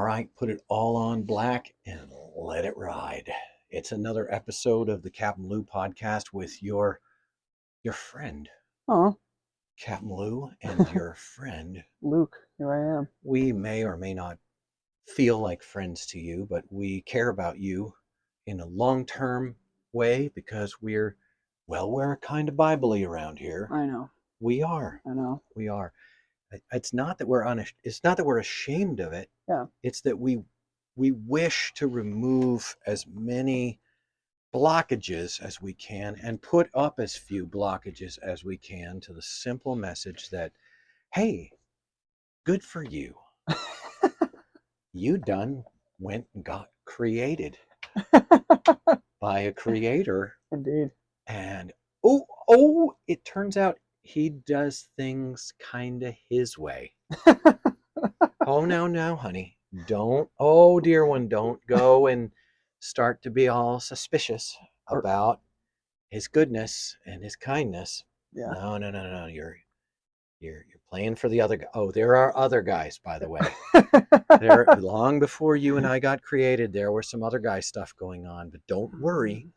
right, put it all on black and let it ride. It's another episode of the CapmLew podcast with your friend, Oh, CapmLew, and your friend. Luke, here I am. We may or may not feel like friends to you, but we care about you in a long-term way because we're kind of Bible-y around here. I know. We are. I know. We are. It's not that we're ashamed of it. Yeah. It's that we wish to remove as many blockages as we can and put up as few blockages as we can to the simple message that, hey, good for you. You done went and got created by a creator. Indeed. And it turns out he does things kind of his way. Oh, now, honey, don't, oh, dear one, don't go and start to be all suspicious about his goodness and his kindness. Yeah. No. You're playing for the other guy. Oh, there are other guys, by the way. There, long before you and I got created, there were some other guy stuff going on. But don't worry,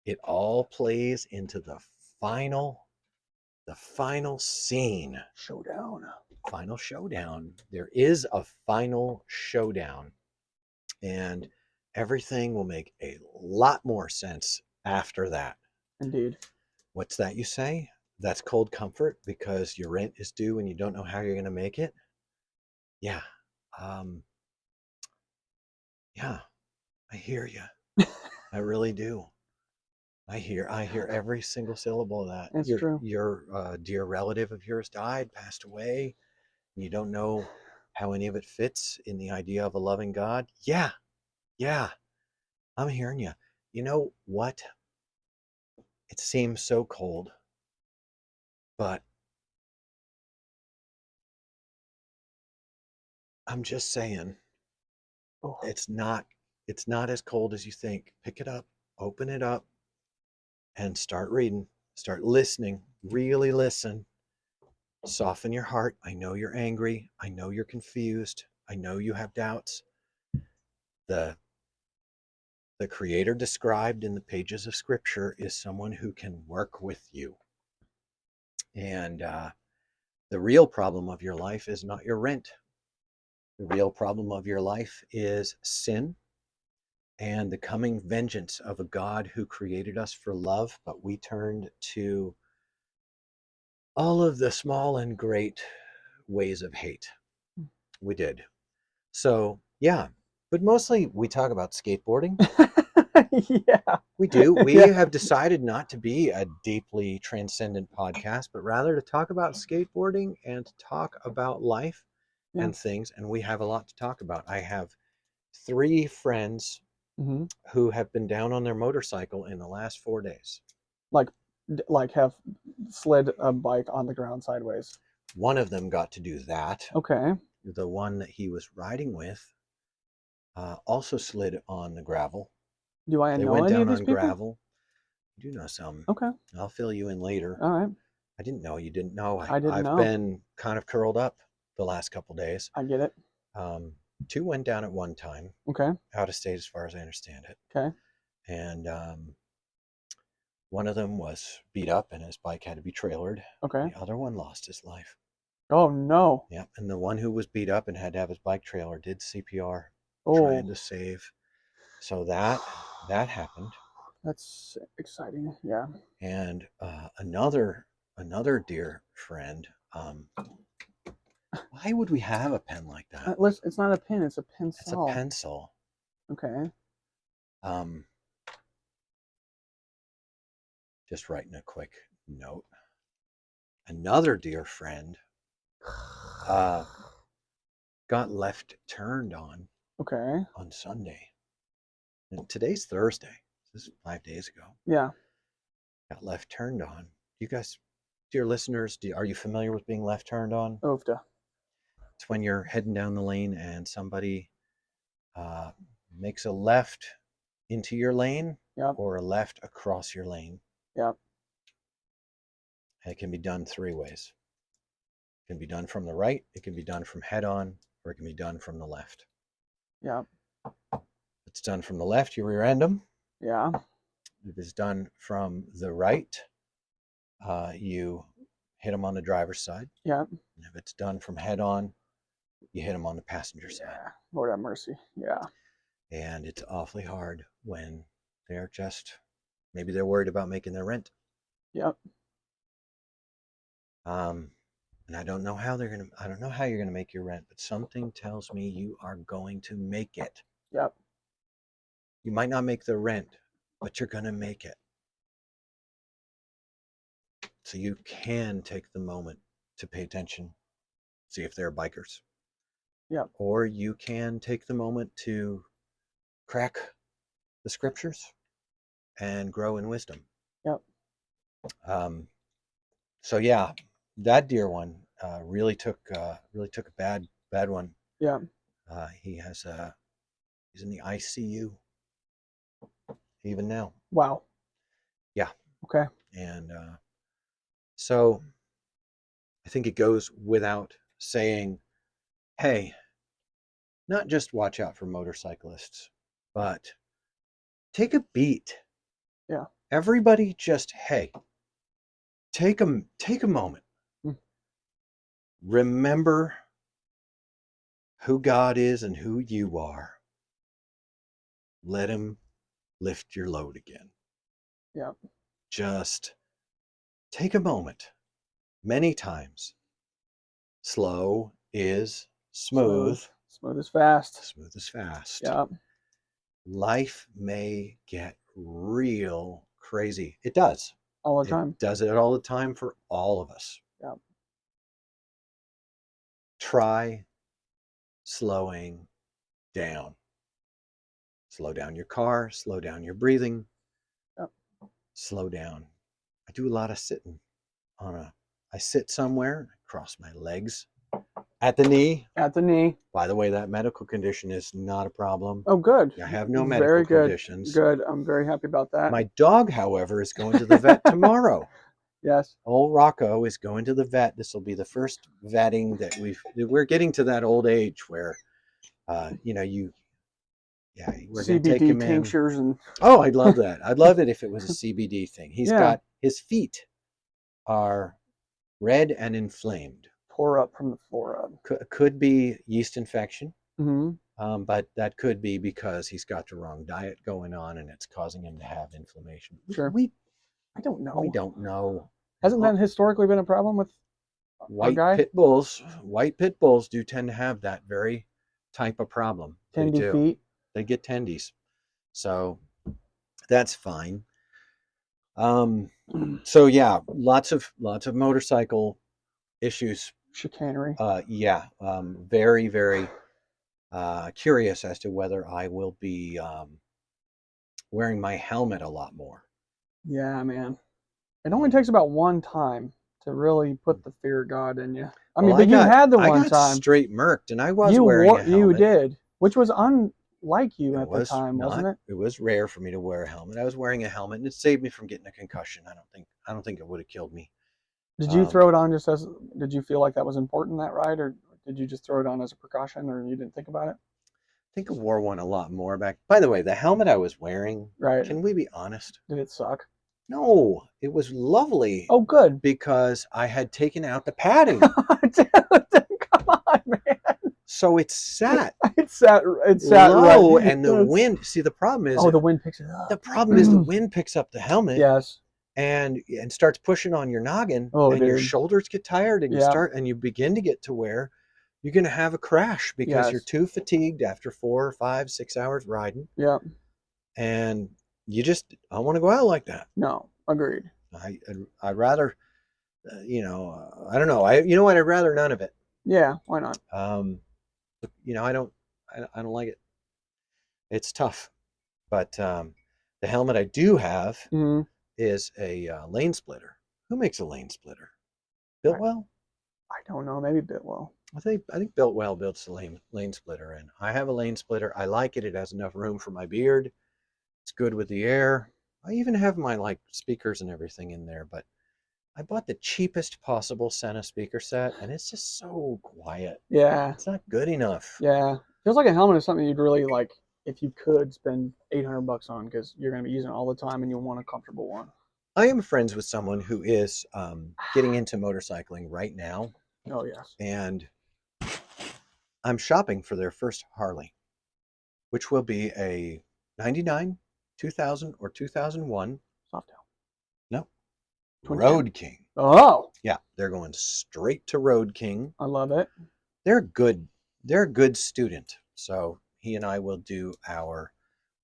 it all plays into the final scene. Final showdown. There is a final showdown, and everything will make a lot more sense after that. Indeed. What's that you say? That's cold comfort because your rent is due and you don't know how you're going to make it? Yeah. Yeah, I hear you. I really do. I hear every single syllable of that. It's true. Your dear relative of yours died, passed away. And you don't know how any of it fits in the idea of a loving God. Yeah, I'm hearing you. You know what? It seems so cold, but I'm just saying Oh, it's not as cold as you think. Pick it up, open it up, and start reading. Start listening. Really listen. Soften your heart. I know you're angry. I know you're confused. I know you have doubts. The creator described in the pages of scripture is someone who can work with you. And the real problem of your life is not your rent. The real problem of your life is sin and the coming vengeance of a God who created us for love, but we turned to all of the small and great ways of hate. We did. So, yeah, but mostly we talk about skateboarding. yeah. We do. We Yeah. have decided not to be a deeply transcendent podcast, but rather to talk about skateboarding and to talk about life Yeah. and things. And we have a lot to talk about. I have 3 friends Mm-hmm. who have been down on their motorcycle in the last 4 days. Like have slid a bike on the ground sideways. One of them got to do that. Okay. The one that he was riding with also slid on the gravel. Do I They know went any down of these on people? gravel. You do know some. Okay. I'll fill you in later. All right. I didn't know you didn't know. I didn't I've know. been kind of curled up the last couple days. I get it. 2 went down at one time, Okay. out of state as far as I understand it. Okay. And one of them was beat up and his bike had to be trailered. Okay. The other one lost his life. Oh no. Yeah, and the one who was beat up and had to have his bike trailer did CPR, Oh. trying to save. So that happened. That's exciting. Yeah. And another dear friend. Why would we have a pen like that? It's not a pin. It's a pencil. It's a pencil. Okay. Just writing a quick note. Another dear friend got left turned on. Okay. On Sunday. And today's Thursday. This is 5 days ago. Yeah. Got left turned on. You guys, dear listeners, are you familiar with being left turned on? Oofda. It's when you're heading down the lane and somebody makes a left into your lane. Yep. Or a left across your lane. Yep. And it can be done 3 ways. It can be done from the right, it can be done from head on, or it can be done from the left. Yeah. If it's done from the left, you rear end them. Yeah. If it's done from the right, you hit them on the driver's side. Yeah. And if it's done from head on, you hit them on the passenger side. Yeah. Lord have mercy. Yeah. And it's awfully hard when they're just, maybe they're worried about making their rent. Yep. And I don't know how you're gonna make your rent, but something tells me you are going to make it. Yep. You might not make the rent, but you're gonna make it. So you can take the moment to pay attention, see if they're bikers. Yep. Or you can take the moment to crack the scriptures and grow in wisdom. Yep. So yeah, that dear one really took a bad one. Yeah. He's in the ICU even now. Wow. Yeah. Okay. And so I think it goes without saying, hey, not just watch out for motorcyclists, but take a beat. Yeah. Everybody just, hey, take a moment. Mm. Remember who God is and who you are. Let him lift your load again. Yeah. Just take a moment. Many times, slow is smooth. Smooth is fast. Smooth is fast. Yeah. Life may get real crazy. It does. All the It time. does it all the time for all of us. Yeah. Try slowing down. Slow down your car, slow down your breathing. Yep. Slow down. I do a lot of sitting I sit somewhere, I cross my legs at the knee. At the knee. By the way, that medical condition is not a problem. Oh, good. I have no medical Very good. conditions. Good. I'm very happy about that. My dog, however, is going to the vet tomorrow. Yes. Old Rocco is going to the vet. This will be the first vetting that we're getting to that old age where, we're going to take CBD him tinctures in. and. Oh, I'd love that. I'd love it if it was a CBD thing. He's Yeah. got, his feet are red and inflamed. Tore up from the floor up. Could be yeast infection. Mm-hmm. But that could be because he's got the wrong diet going on and it's causing him to have inflammation. Sure. I don't know. We don't know. Hasn't that historically been a problem with our white guy? pit bulls? White pit bulls do tend to have that very type of problem. Tendy They do. feet. They get tendies. So that's fine. So yeah, lots of motorcycle issues. Chicanery. Very, very curious as to whether I will be wearing my helmet a lot more. Yeah, man. It only takes about one time to really put the fear of God in you. But you had the one I got time. straight murked, and I was wearing a helmet. You did, which was unlike you at the time, wasn't it? It was rare for me to wear a helmet. I was wearing a helmet, and it saved me from getting a concussion. I don't think it would have killed me. Did you throw it on just as? Did you feel like that was important that ride, or did you just throw it on as a precaution, or you didn't think about it? I think I wore one a lot more back. By the way, the helmet I was wearing, right? Can we be honest? Did it suck? No, it was lovely. Oh, good. Because I had taken out the padding. Dude, come on, man. So it sat. It sat low, right. And the wind. See, the problem is. Oh, the wind picks it up. The problem is the wind picks up the helmet. Yes. And starts pushing on your noggin. Oh, and dude. Your shoulders get tired, and you begin to get to where you're going to have a crash because you're too fatigued after 4 or 5, 6 hours riding. Yeah. And I want to go out like that. No, agreed. I'd rather, I don't know. You know what? I'd rather none of it. Yeah, why not? I don't like it. It's tough, but the helmet I do have is a lane splitter. Who makes a lane splitter? Biltwell? I don't know. Maybe Biltwell. I think Biltwell builds the lane splitter, and I have a lane splitter. I like it. It has enough room for my beard. It's good with the air. I even have my speakers and everything in there, but I bought the cheapest possible Sena speaker set, and it's just so quiet. Yeah. It's not good enough. Yeah. Feels like a helmet is something you'd really like if you could spend $800 on because you're going to be using it all the time and you'll want a comfortable one. I am friends with someone who is getting into motorcycling right now, Oh yes. and I'm shopping for their first Harley, which will be a 99, 2000, or 2001. Softail. No, Twin cam. Road King. Oh, Yeah, they're going straight to Road King. I love it. They're good. They're a good student. So he and I will do our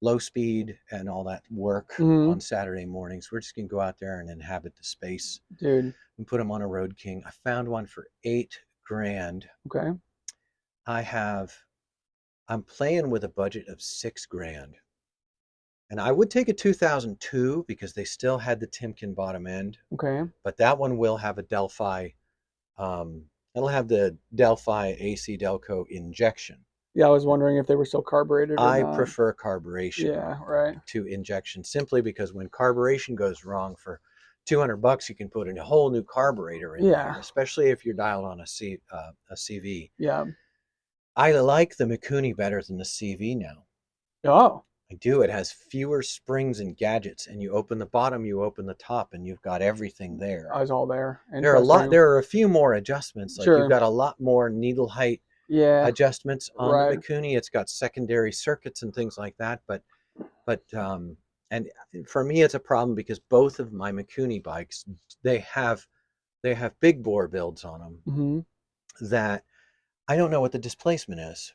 low speed and all that work Mhm. on Saturday mornings. We're just gonna go out there and inhabit the space Dude. and put them on a Road King. I found one for $8,000. Okay. I'm playing with a budget of $6,000. And I would take a 2002 because they still had the Timken bottom end, Okay. but that one will have a Delphi. It'll have the Delphi AC Delco injection. Yeah, I was wondering if they were still carbureted or I not. prefer carburation Yeah, right. to injection simply because when carburation goes wrong for $200, you can put in a whole new carburetor in Yeah. there, especially if you're dialed on a CV. Yeah. I like the Mikuni better than the CV now. Oh, I do. It has fewer springs and gadgets, and you open the bottom, you open the top, and you've got everything there. I was all there. There are a lot. Interesting. There are a few more adjustments. Like Sure. you've got a lot more needle height Yeah. adjustments on Right. the Mikuni. It's got secondary circuits and things like that. But and for me, it's a problem because both of my Mikuni bikes they have big bore builds on them Mm-hmm. that I don't know what the displacement is.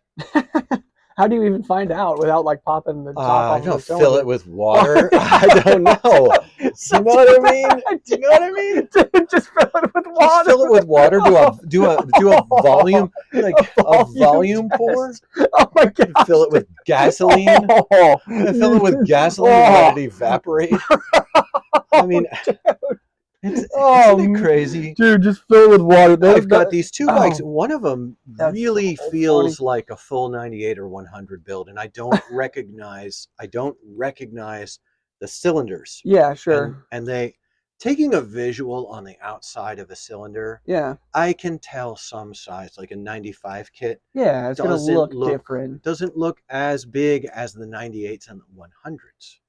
How do you even find out without like popping the top I off of don't the fill cylinder? it with water. I don't know. You know what I mean? You know what I mean? Dude, just fill it with water. Just fill it with water. Do a volume like a volume pour. test. Oh my god! Fill it with gasoline. Oh, Fill it with gasoline and let it evaporate. I mean, isn't it crazy? Dude, just fill it with water. I've got these two bikes. One of them That's really so feels funny. like a full 98 or 100 build, and I don't recognize the cylinders. Yeah, sure. And they taking a visual on the outside of a cylinder, Yeah, I can tell some size, like a 95 kit, yeah, it's gonna doesn't look different doesn't look as big as the 98s and the 100s.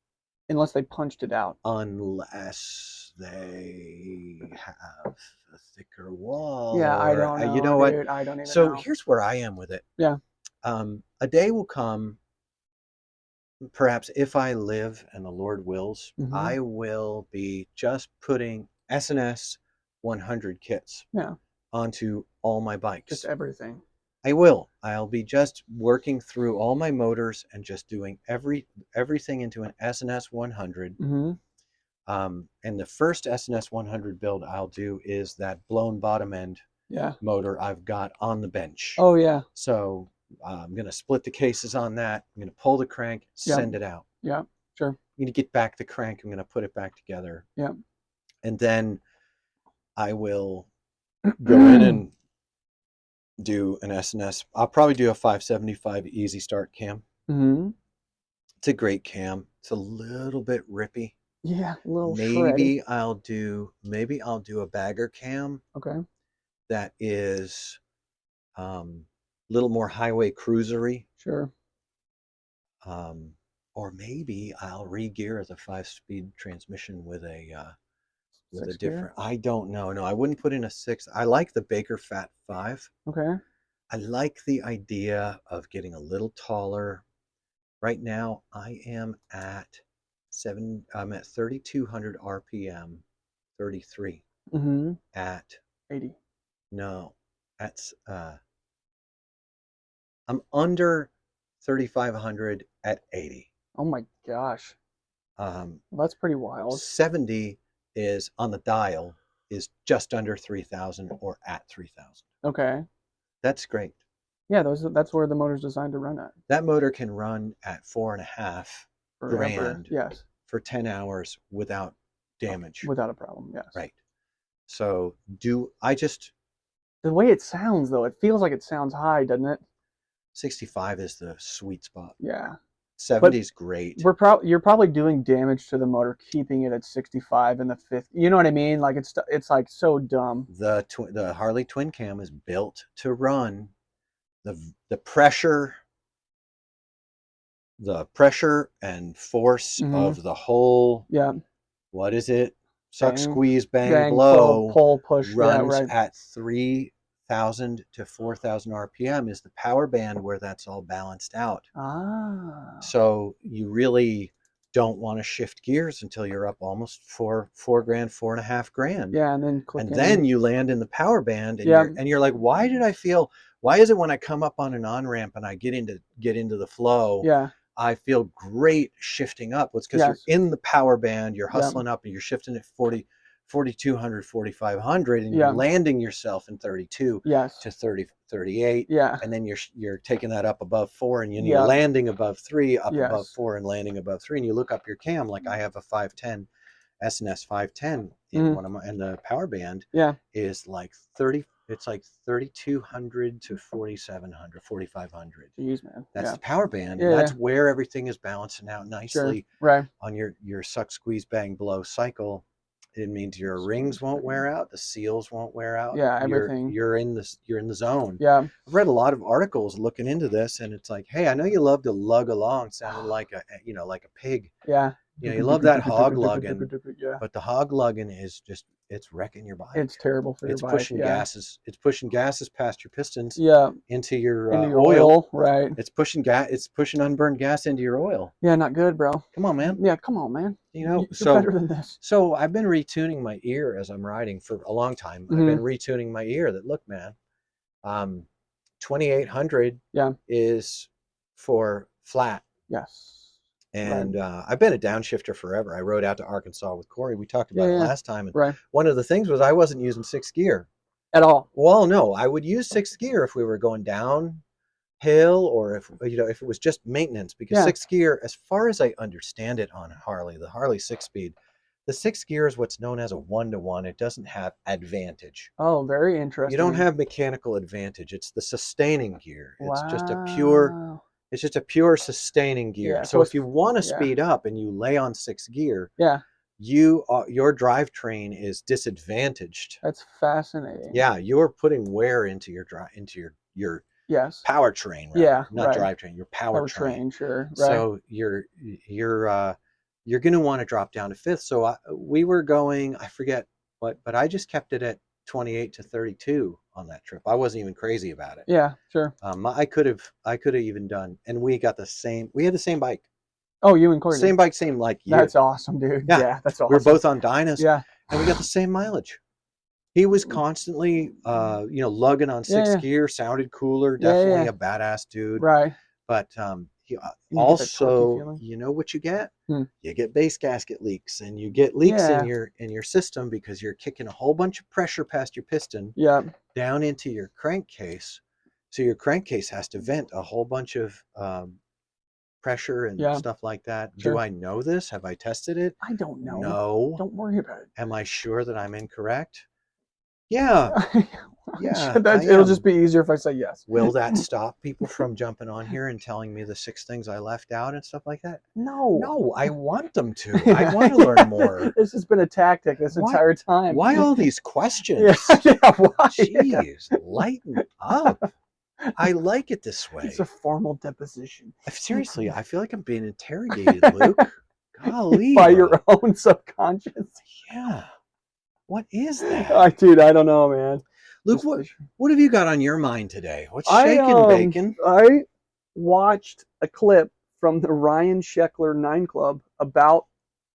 unless they punched it out. Unless they have a thicker wall. Yeah, I or don't know, you know what? dude. I don't even So know. here's where I am with it. Yeah. A day will come, perhaps if I live and the Lord wills, Mhm. I will be just putting S&S 100 kits Yeah, onto all my bikes. just everything. I will. I'll be just working through all my motors and just doing everything into an S&S 100. Mm-hmm. And the first S&S 100 build I'll do is that blown bottom end Yeah. motor I've got on the bench. Oh yeah. So I'm going to split the cases on that. I'm going to pull the crank, send it out. Yeah. Sure. I'm going to get back the crank. I'm going to put it back together. Yeah. And then I will go in and do an S&S. I'll probably do a 575 Easy Start cam. Mm-hmm. It's a great cam. It's a little bit rippy. Yeah, a little Maybe shreddy. I'll do a bagger cam Okay. that is a little more highway cruisery. Sure. Or maybe I'll re-gear the 5-speed transmission with a Six different. gear? I don't know. No, I wouldn't put in a 6. I like the Baker Fat 5. Okay. I like the idea of getting a little taller. Right now, I'm at 3,200 RPM, 33 Mm-hmm. at 80. no, that's I'm under 3,500 at 80. Oh my gosh. Well, That's pretty wild. 70 is on the dial is just under 3,000 or at 3,000. Okay. That's great. Yeah, that's where the motor's designed to run at. That motor can run at 4.5 Forever. grand Yes. for 10 hours without damage. Without a problem. Yes. Right. So I just The way it sounds though, it feels like it sounds high, doesn't it? 65 is the sweet spot. Yeah. 70 is great. You're probably doing damage to the motor keeping it at 65 in the 50. You know what I mean? Like it's like so dumb. The Harley Twin Cam is built to run the pressure the pressure and force Mm-hmm. of the whole, Yeah. what is it? Suck, Bang, squeeze, bang, bang, pull, blow pull, push. Yeah, runs right. at 3,000 to 4,000 RPM is the power band where that's all balanced out. Ah. So you really don't want to shift gears until you're up almost four grand, 4.5 grand. Yeah, and then click And in. then you land in the power band and Yeah. you're like, why is it when I come up on an on-ramp and I get into the flow, Yeah. I feel great shifting up? Well, it's because you're Yes. in the power band, you're Yeah. hustling up and you're shifting at 4,200, 4,500, and you're Yeah. landing yourself in 32 Yes. to 30, 38. Yeah. And then you're taking that up above 4, and you're Yeah. landing above 3, up above Yes. 4, and landing above 3. And you look up your cam, like I have a 510 S&S 510 in Mhm. one of my, and the power band Yeah. is like 30, it's like 3,200 to 4,700, 4,500. Jeez, man. That's Yeah. the power band, and Yeah. that's where everything is balancing out Sure. nicely Right. on your suck, squeeze, bang, blow cycle. It means your rings won't wear out, the seals won't wear out. Yeah. Everything. You're in the zone. Yeah. I've read a lot of articles looking into this, and it's like, hey, I know you love to lug along, sounding like a pig. Yeah. You love that hog lugging, Yeah. but the hog lugging is just, it's wrecking your bike. It's terrible for your It's bike. pushing Yeah. gases. It's pushing gases past your pistons Yeah. into your oil. Right. It's pushing unburned gas into your oil. Yeah. Not good, bro. Come on, man. Yeah. Come on, man. You're So better than this. so I've been retuning my ear as I'm riding for a long time. Mm-hmm. I've been retuning my ear. That look, man, 2,800 Yeah. is for flat. Yes. And I've been a downshifter forever. I rode out to Arkansas with Corey. We talked about it last time. And right. One of the things was I wasn't using sixth gear at all. Well, no, I would use sixth gear if we were going downhill, or if it was just maintenance, because sixth gear, as far as I understand it on Harley, the Harley 6-speed, the sixth gear is what's known as a 1-to-1. It doesn't have advantage. Oh, very interesting. You don't have mechanical advantage. It's the sustaining gear. It's wow. just a pure sustaining gear. Yeah, so if you want to speed up and you lay on sixth gear, your drivetrain is disadvantaged. That's fascinating. Yeah, you're putting wear into your powertrain, not drivetrain, your powertrain. Sure. Right. So you're going to want to drop down to fifth. So we were going, I forget what, but I just kept it at 28 to 32 on that trip. I wasn't even crazy about it. Yeah, sure. I could have even done, and we had the same bike. Oh, you and Corey. Same bike, same like you. That's awesome, dude. Yeah, that's awesome. We were both on Dynas. Yeah. And we got the same mileage. He was constantly, lugging on sixth gear, sounded cooler, definitely a badass dude. Right. But he also, you know what you get? You get base gasket leaks, and you get leaks in your system because you're kicking a whole bunch of pressure past your piston down into your crankcase. So your crankcase has to vent a whole bunch of pressure and stuff like that. Sure. Do I know this? Have I tested it? I don't know. No. Don't worry about it. Am I sure that I'm incorrect? Yeah. Yeah. It'll just be easier if I say yes. Will that stop people from jumping on here and telling me the 6 things I left out and stuff like that? No. No, I want them to. I want to learn more. This has been a tactic this entire time. Why all these questions? Why? Jeez, lighten up. I like it this way. It's a formal deposition. Seriously, I feel like I'm being interrogated, Luke. Golly. By your own subconscious. Yeah. What is that? Dude, I don't know, man. Luke, what have you got on your mind today? What's shaking, bacon? I watched a clip from the Ryan Sheckler 9 Club about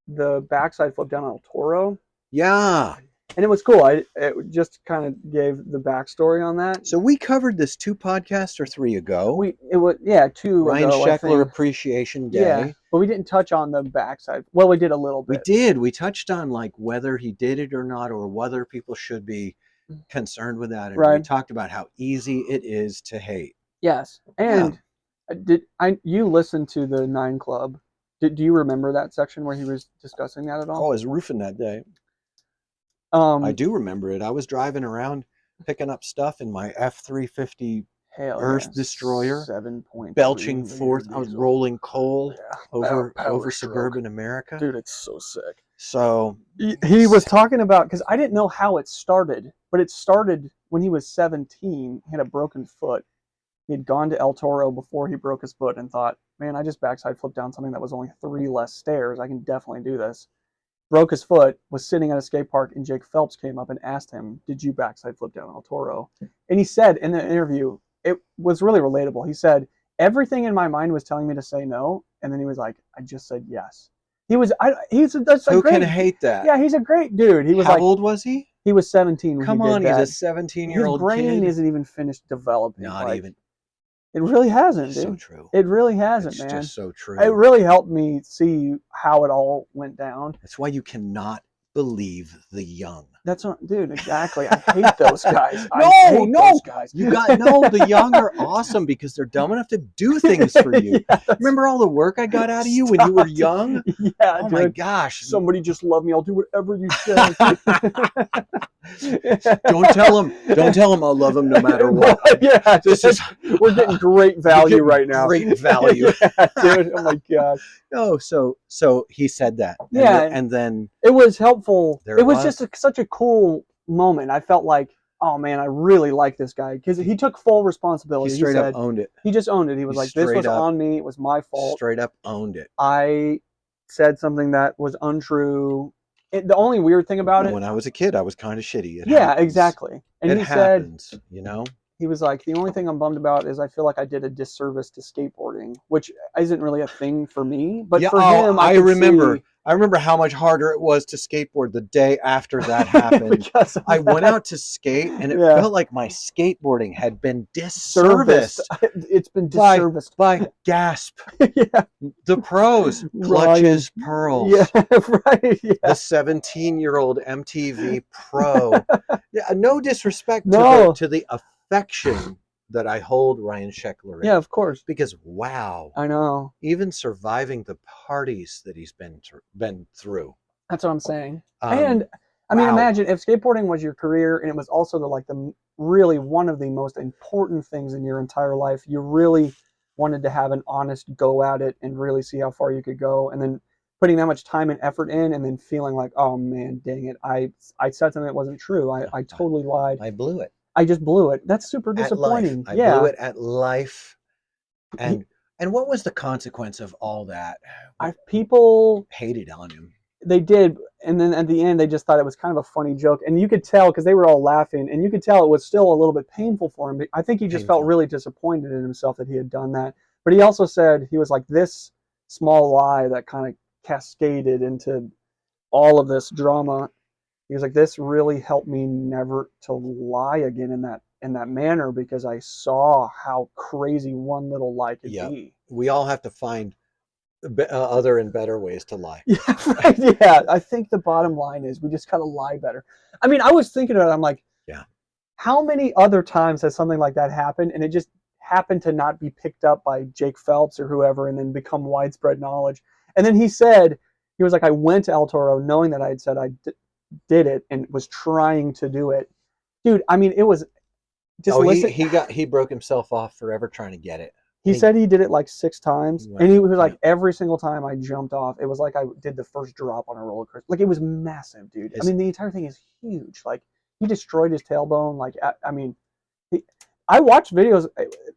the backside flip down on El Toro. Yeah. And it was cool. It just kind of gave the backstory on that. So we covered this 2 podcasts or 3 ago. 2 Ryan ago, Sheckler Appreciation Day. Yeah, but we didn't touch on the backside. Well, we did a little bit. We did. We touched on like whether he did it or not, or whether people should be concerned with that. And we talked about how easy it is to hate. Yes. And you listened to the 9 Club. Do you remember that section where he was discussing that at all? Oh, I was roofing that day. I do remember it. I was driving around picking up stuff in my F-350 Earth Destroyer, 7.3 belching forth. I was rolling coal over suburban stroke. America. Dude, it's so sick. So he was talking about, because I didn't know how it started, but it started when he was 17. He had a broken foot. He had gone to El Toro before he broke his foot and thought, man, I just backside flipped down something that was only 3 less stairs. I can definitely do this. Broke his foot, was sitting at a skate park, and Jake Phelps came up and asked him, did you backside flip down El Toro? And he said in the interview, it was really relatable. He said, everything in my mind was telling me to say no. And then he was like, I just said yes. That's a Who great, can hate that? yeah, he's a great dude. He was How like, old was he? he was 17 when Come he did on, that. he's a 17-year-old His brain kid. isn't even finished developing. Not like, even. It really hasn't, dude. So true. It really hasn't, It's man. just so true. It really helped me see how it all went down. That's why you cannot believe the young. That's what, dude. Exactly. I hate those guys. Those guys. The young are awesome because they're dumb enough to do things for you. Yeah, remember all the work I got out of you when you were young? Yeah, oh dude. my gosh. Somebody just love me. I'll do whatever you say. Don't tell him I'll love him no matter what. Yeah, we're getting great value right now. Great value. Yeah, dude. Oh my god. Oh, so he said that. Yeah. And then it was helpful. It was just such a cool moment. I felt like, oh man, I really like this guy because he took full responsibility. He straight up owned it. He just owned it. He was like, this was on me. It was my fault. Straight up owned it. I said something that was untrue. The only weird thing about it, when I was a kid, I was kind of shitty. Exactly. And he happens, said, he was like, the only thing I'm bummed about is I feel like I did a disservice to skateboarding, which isn't really a thing for me, but for him, I remember how much harder it was to skateboard the day after that happened. I went out to skate and it felt like my skateboarding had been disserviced. It's been disserviced by Gasp. Yeah. The pros, Clutches Pearls. Yeah, right. Yeah. The 17-year-old MTV pro. No disrespect to the affection that I hold Ryan Sheckler in. Yeah, of course. Because wow, I know. Even surviving the parties that he's been through. That's what I'm saying. And I mean, imagine if skateboarding was your career and it was also the really one of the most important things in your entire life. You really wanted to have an honest go at it and really see how far you could go, and then putting that much time and effort in, and then feeling like, oh man, dang it, I said something that wasn't true. I totally lied. I blew it. I just blew it. That's super disappointing. I blew it at life. And what was the consequence of all that? People hated on him. They did, and then at the end, they just thought it was kind of a funny joke, and you could tell because they were all laughing, and you could tell it was still a little bit painful for him. I think he just felt really disappointed in himself that he had done that. But he also said he was like, this small lie that kind of cascaded into all of this drama. He was like, this really helped me never to lie again in that manner, because I saw how crazy one little lie could be. We all have to find other and better ways to lie. Yeah, right. Yeah, I think the bottom line is we just gotta lie better. I mean, I was thinking about it. I'm like, how many other times has something like that happened, and it just happened to not be picked up by Jake Phelps or whoever, and then become widespread knowledge? And then he was like, I went to El Toro knowing that I had said I did it and was trying to do it. Dude, I mean, it was just he broke himself off forever trying to get it. He said he did it like 6 times, and he was like, every single time I jumped off, it was like I did the first drop on a roller coaster. Like, it was massive, dude. I mean, the entire thing is huge. Like, he destroyed his tailbone. Like, I mean, I watched videos.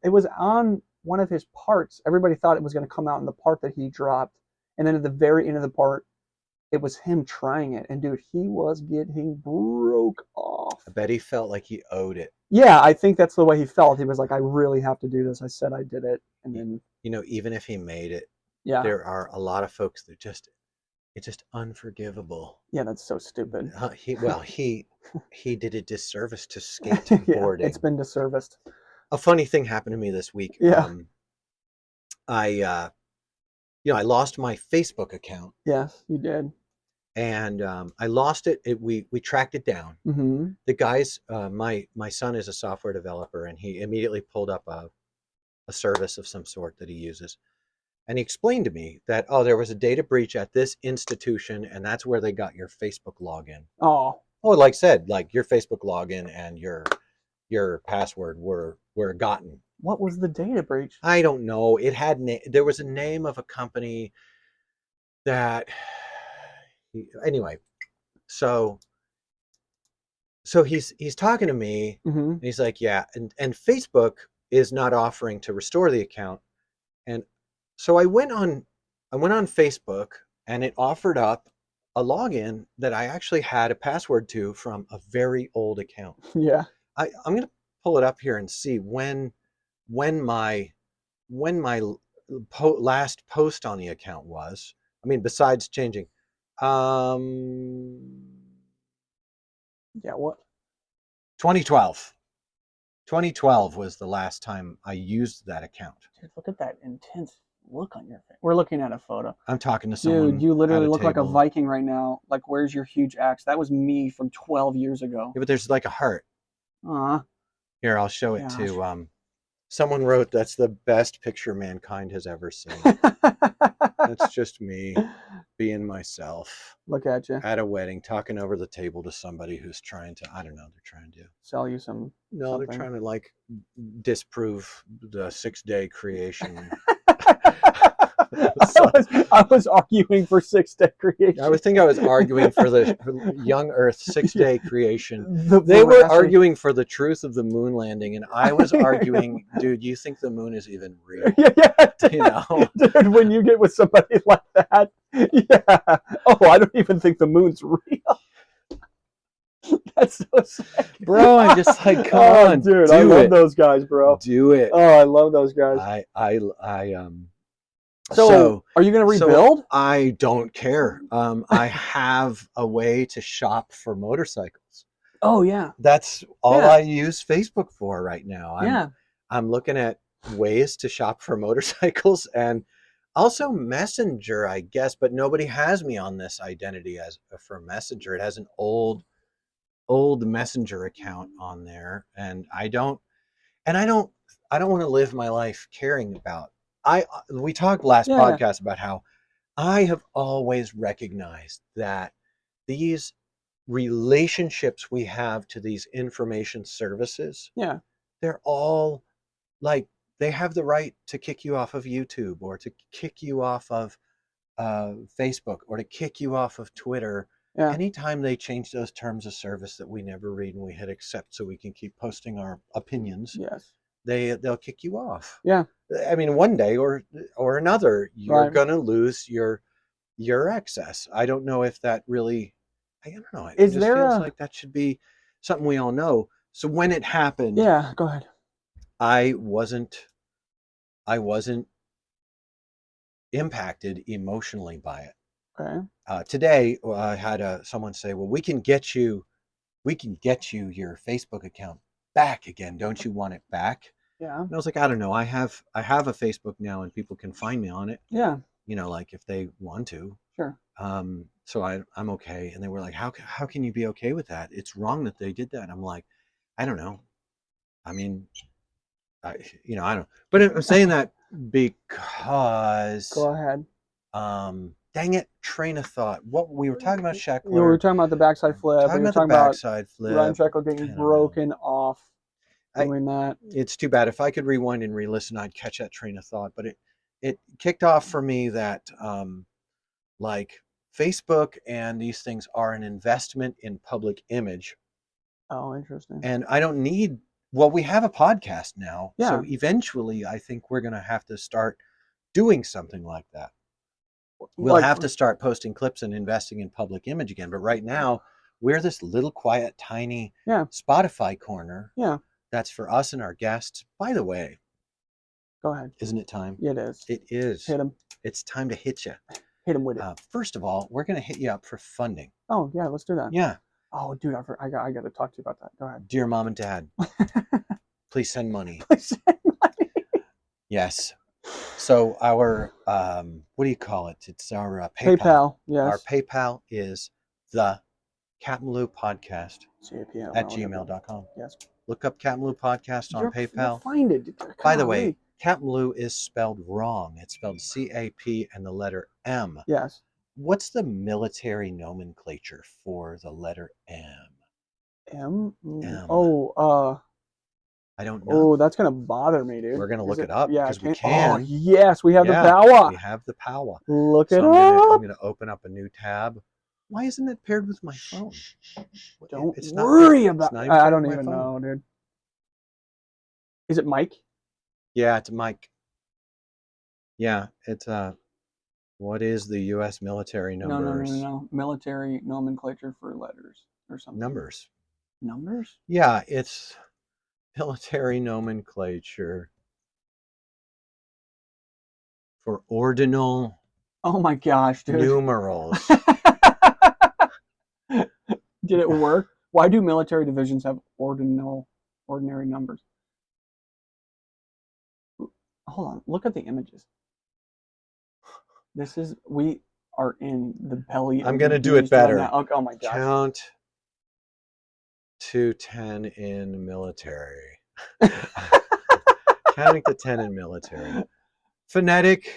It was on one of his parts. Everybody thought it was going to come out in the part that he dropped, and then at the very end of the part, it was him trying it, and dude, he was getting broke off. I bet he felt like he owed it. Yeah, I think that's the way he felt. He was like, I really have to do this. I said I did it. And then, even if he made it, there are a lot of folks that it's just unforgivable. Yeah, that's so stupid. He did a disservice to skateboarding. It's been disserviced. A funny thing happened to me this week. Yeah. I lost my Facebook account. Yes, you did. And I lost it. We tracked it down. Mm-hmm. The guys, my son is a software developer, and he immediately pulled up a service of some sort that he uses. And he explained to me that, there was a data breach at this institution, and that's where they got your Facebook login. Oh, like I said, like your Facebook login and your password were gotten. What was the data breach? I don't know. It had there was a name of a company that. Anyway, so he's talking to me, mm-hmm. and he's like, yeah, and Facebook is not offering to restore the account. And so I went on Facebook, and it offered up a login that I actually had a password to from a very old account. Yeah. I'm going to pull it up here and see when my last post on the account was. I mean, besides changing. Yeah, what? 2012. 2012 was the last time I used that account. Dude, look at that intense look on your face. We're looking at a photo. I'm talking to someone. Dude, you literally at a look like a table. Viking right now. Like, where's your huge axe? That was me from 12 years ago. Yeah, but there's like a heart. Aw. Here, I'll show it Gosh. to someone wrote, "That's the best picture mankind has ever seen." That's just me being myself Look at you. at a wedding, talking over the table to somebody who's trying to, I don't know, they're trying to Sell you some. no, something. they're trying to like disprove the 6-day creation. So, I was arguing for 6-day creation. I was arguing for the young Earth 6-day creation. The They were veracity. arguing for the truth of the moon landing, and I was arguing, dude, you think the moon is even real? Yeah, dude, You know? dude, when you get with somebody like that, yeah. Oh, I don't even think the moon's real. That's so sick. Bro, I'm just like, come on, dude, do I love it. those guys, bro. Do it. Oh, I love those guys. So, are you going to rebuild? So I don't care. I have a way to shop for motorcycles. Oh, yeah. That's all Yeah. I use Facebook for right now. Yeah. I'm looking at ways to shop for motorcycles, and also Messenger, I guess, but nobody has me on this identity as for Messenger. It has an old Messenger account on there, and I don't want to live my life caring about. We talked last podcast about how I have always recognized that these relationships we have to these information services, they're all like, they have the right to kick you off of YouTube, or to kick you off of Facebook, or to kick you off of Twitter. Anytime they change those terms of service that we never read and we hit accept so we can keep posting our opinions, they'll kick you off. I mean, one day or another, you're gonna lose your access. I don't know if that really, I don't know. It just feels like that should be something we all know. So when it happened, go ahead. I wasn't impacted emotionally by it. Okay. Today, I had someone say, "Well, we can get you your Facebook account back again. Don't you want it back?" Yeah. And I was like, I don't know. I have a Facebook now, and people can find me on it. Yeah. You know, like if they want to. Sure. So I'm okay. And they were like, how can you be okay with that? It's wrong that they did that. And I'm like, I don't know. I mean, I don't. But I'm saying that because. Go ahead. Dang it, train of thought. What we were talking about, Sheckler. We were talking about the backside flip. We were talking about the backside flip. Ryan Sheckler getting broken off doing that. It's too bad. If I could rewind and re-listen, I'd catch that train of thought. But it kicked off for me that like Facebook and these things are an investment in public image. Oh, interesting. And I don't need. Well, we have a podcast now, Yeah. so eventually, I think we're going to have to start doing something like that. We'll have to start posting clips and investing in public image again. But right now, we're this little quiet, tiny Spotify corner. Yeah. That's for us and our guests. By the way, go ahead. Isn't it time? Yeah, it is. It is. Hit him. It's time to hit you. Hit him with it. First of all, we're going to hit you up for funding. Oh, yeah, let's do that. Yeah. Oh, dude, I got to talk to you about that. Go ahead. Dear Mom and Dad, please send money. Please send money. Yes. So our, what do you call it? It's our PayPal. Yes. Our PayPal is the CapmLew podcast at gmail.com. Yes. Look up CapmLew podcast on PayPal. You'll find it. By the way, CapmLew is spelled wrong. It's spelled C-A-P and the letter M. Yes. What's the military nomenclature for the letter M? M? M. Oh, I don't know. Oh, that's going to bother me, dude. We're going to look it up because we can. Oh, yes, we have the power. We have the power. Look it up. I'm going to open up a new tab. Why isn't it paired with my phone? Don't worry about it. I don't even know, dude. Is it Mike? Yeah, it's Mike. Yeah, it's what is the U.S. military numbers? No. Military nomenclature for letters or something. Numbers. Numbers? Yeah, it's military nomenclature for ordinal Oh my gosh, dude. numerals. Did it work? Why do military divisions have ordinary numbers? Hold on, look at the images. We are in the belly I'm of going the to do it beast right better. now. Oh my gosh. Count to 10 in military. Counting to 10 in military. Phonetic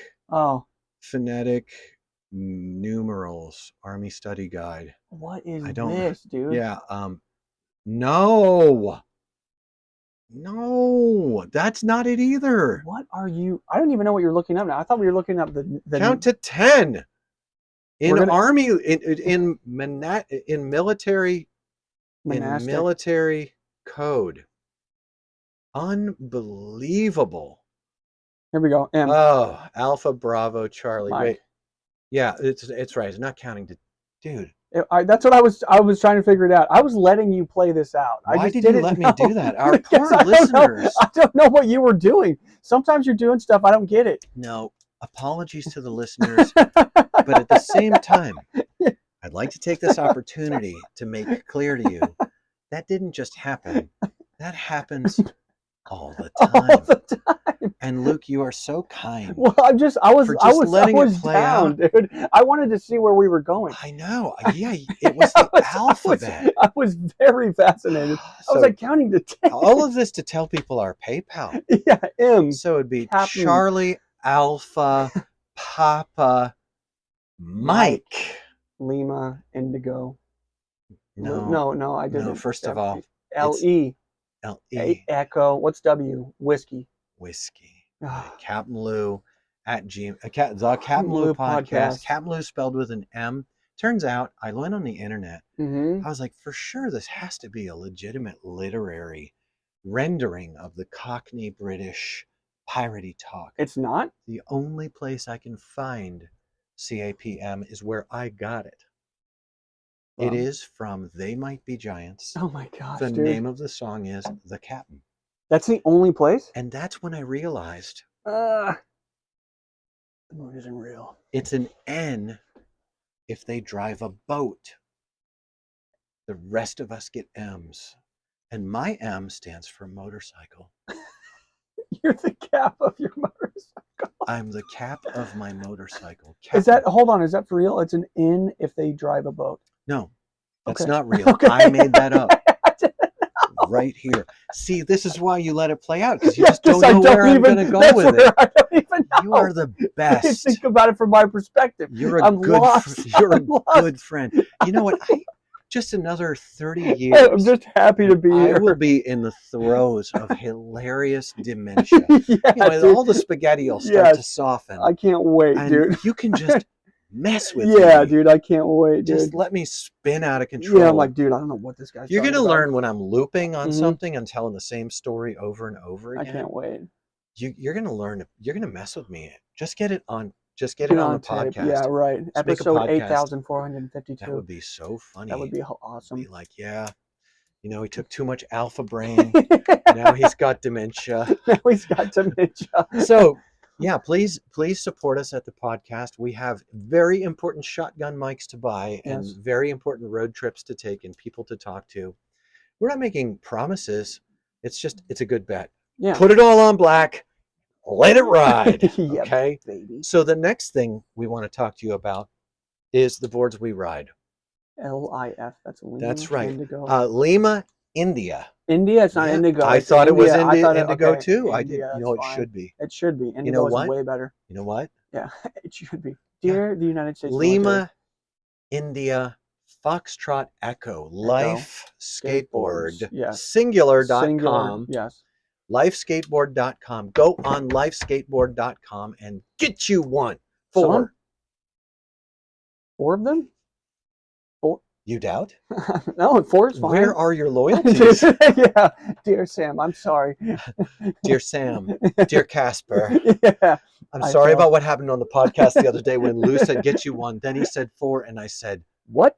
numerals, Army Study Guide. What is I don't this, dude? Yeah, no, that's not it either. What are you? I don't even know what you're looking up now. I thought we were looking up the Count to 10 in gonna, Army in military monastic. in military code. Unbelievable. Here we go. M. Oh, Alpha Bravo Charlie. Mike. Wait. Yeah, it's right. It's not counting to, dude. That's what I was trying to figure it out. I was letting you play this out. Why did you let me do that? Our poor I listeners. I don't know what you were doing. Sometimes you're doing stuff I don't get it. No, apologies to the listeners, but at the same time, I'd like to take this opportunity to make clear to you that didn't just happen. That happens all the time. All the time. And Luke, you are so kind. Well, I was down, dude. I wanted to see where we were going. I know. Yeah, it was the alphabet. I was very fascinated. I was like counting to 10. All of this to tell people our PayPal. Yeah, M. So it'd be CapmLew. Charlie, Alpha, Papa, Mike. Lima, Indigo. No, I didn't. No, first of all, L-E. L-E. Echo. What's W? Whiskey. CapmLew at the CapmLew podcast. CapmLew spelled with an M. Turns out I went on the internet. Mm-hmm. I was like, for sure, this has to be a legitimate literary rendering of the Cockney British piratey talk. It's not? The only place I can find CAPM is where I got it. It is from They Might Be Giants. Oh my gosh, The name of the song is The Captain. That's the only place? And that's when I realized the movie isn't real. It's an N if they drive a boat. The rest of us get M's. And my M stands for motorcycle. You're the cap of your motorcycle. I'm the cap of my motorcycle. Hold on, is that for real? It's an N if they drive a boat. No, that's okay. not real. Okay. I made that up. Right here. See, this is why you let it play out, because you just don't know where I'm going to go with it. I don't even know. You are the best. Think about it from my perspective. You're a good friend. You know what? Just another 30 years. I'm just happy to be here. I will be in the throes of hilarious dementia. All the spaghetti will start to soften. I can't wait, dude. You can just mess with me. Yeah, dude, I can't wait, dude. Just let me spin out of control. Yeah, I'm like, dude, I don't know what this guy's You're going to learn when I'm looping on something and telling the same story over and over again. I can't wait. You're going to learn. You're going to mess with me. Just get it on. Just get it on the tape. podcast. Yeah, right. Just episode 8,452. That would be so funny. That would be awesome. Be like, yeah, he took too much alpha brain. Now he's got dementia. So, yeah, please support us at the podcast. We have very important shotgun mics to buy and very important road trips to take and people to talk to. We're not making promises. It's a good bet. Yeah. Put it all on black. Let it ride. Yep, okay, baby. So the next thing we want to talk to you about is the boards we ride. LIF. That's Lima. That's right. Indigo. Lima, India. India. It's not Indigo. I thought it was Indigo too. India, I did. It should be. It should be. Indigo is way better. You know what? Yeah, it should be. Dear the United States. Lima, military. India, Foxtrot Echo, Life Skateboard. Yes. Singular.com. Yes. Lifeskateboard.com. Go on lifeskateboard.com and get you one. 4 of them? 4? You doubt? No, 4 is fine. Where are your loyalties? Yeah, dear Sam, I'm sorry. Dear Sam, dear Casper, Yeah, I'm I sorry failed. about what happened on the podcast the other day when Lou said, get you one. Then he said 4, and I said, What?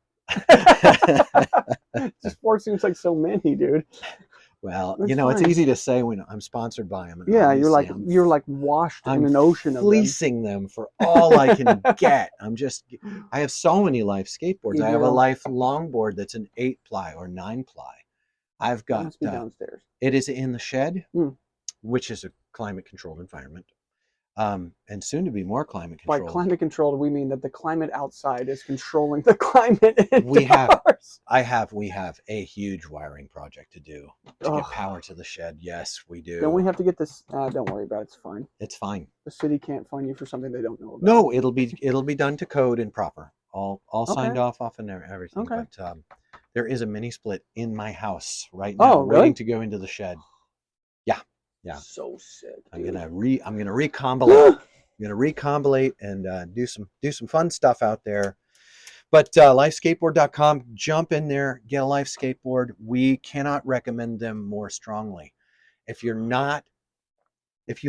Just 4 seems like so many, dude. well, That's it's fine. easy to say when I'm sponsored by them, and Yeah, obviously you're like washed in an ocean of them. fleecing them for all I can get. I have so many Life skateboards. You I have a do. Life longboard that's an 8-ply or 9-ply. I've It got must be downstairs. it is in the shed, Hmm. which is a climate controlled environment, and soon to be more climate By controlled. climate controlled, we mean that the climate outside is controlling the climate indoors. We have a huge wiring project to do to get power to the shed. Yes, we do. Don't we have to get this? Don't worry about it. It's fine. It's fine. The city can't fine you for something they don't know about. No, it'll be done to code and proper. All signed Okay. off and everything. Okay. But there is a mini split in my house right now, Oh, really? waiting to go into the shed. Yeah. So sick. I'm Dude. gonna recombulate. I'm gonna recombulate and do some fun stuff out there. But lifeskateboard.com, jump in there, get a Life skateboard. We cannot recommend them more strongly. If you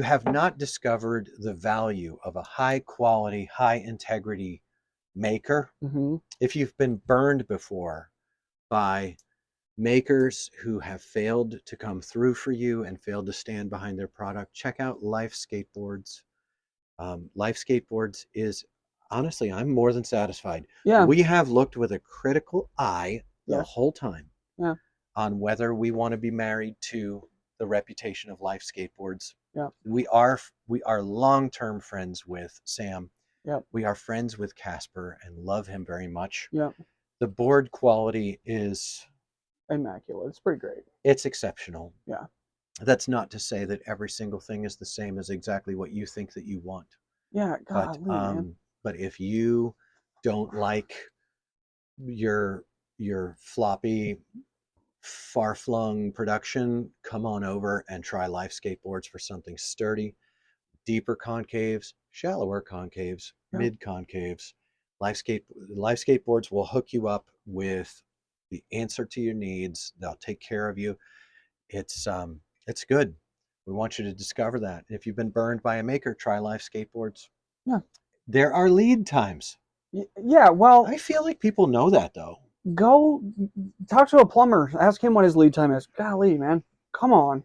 have not discovered the value of a high quality, high integrity maker, Mm-hmm. if you've been burned before by makers who have failed to come through for you and failed to stand behind their product, check out Life Skateboards. Life Skateboards is, honestly, I'm more than satisfied. Yeah. We have looked with a critical eye the whole time on whether we want to be married to the reputation of Life Skateboards. Yeah. We are long-term friends with Sam. Yeah. We are friends with Casper and love him very much. Yeah. The board quality is immaculate. It's pretty great. It's exceptional. Yeah. That's not to say that every single thing is the same as exactly what you think that you want. Yeah, God, but if you don't like your floppy, far-flung production, come on over and try Life Skateboards for something sturdy, deeper concaves, shallower concaves, mid concaves. Life Skateboards will hook you up with the answer to your needs. They'll take care of you. It's good. We want you to discover that. If you've been burned by a maker, try Life Skateboards. Yeah. There are lead times. Yeah, well, I feel like people know that though. Go talk to a plumber. Ask him what his lead time is. Golly, man. Come on.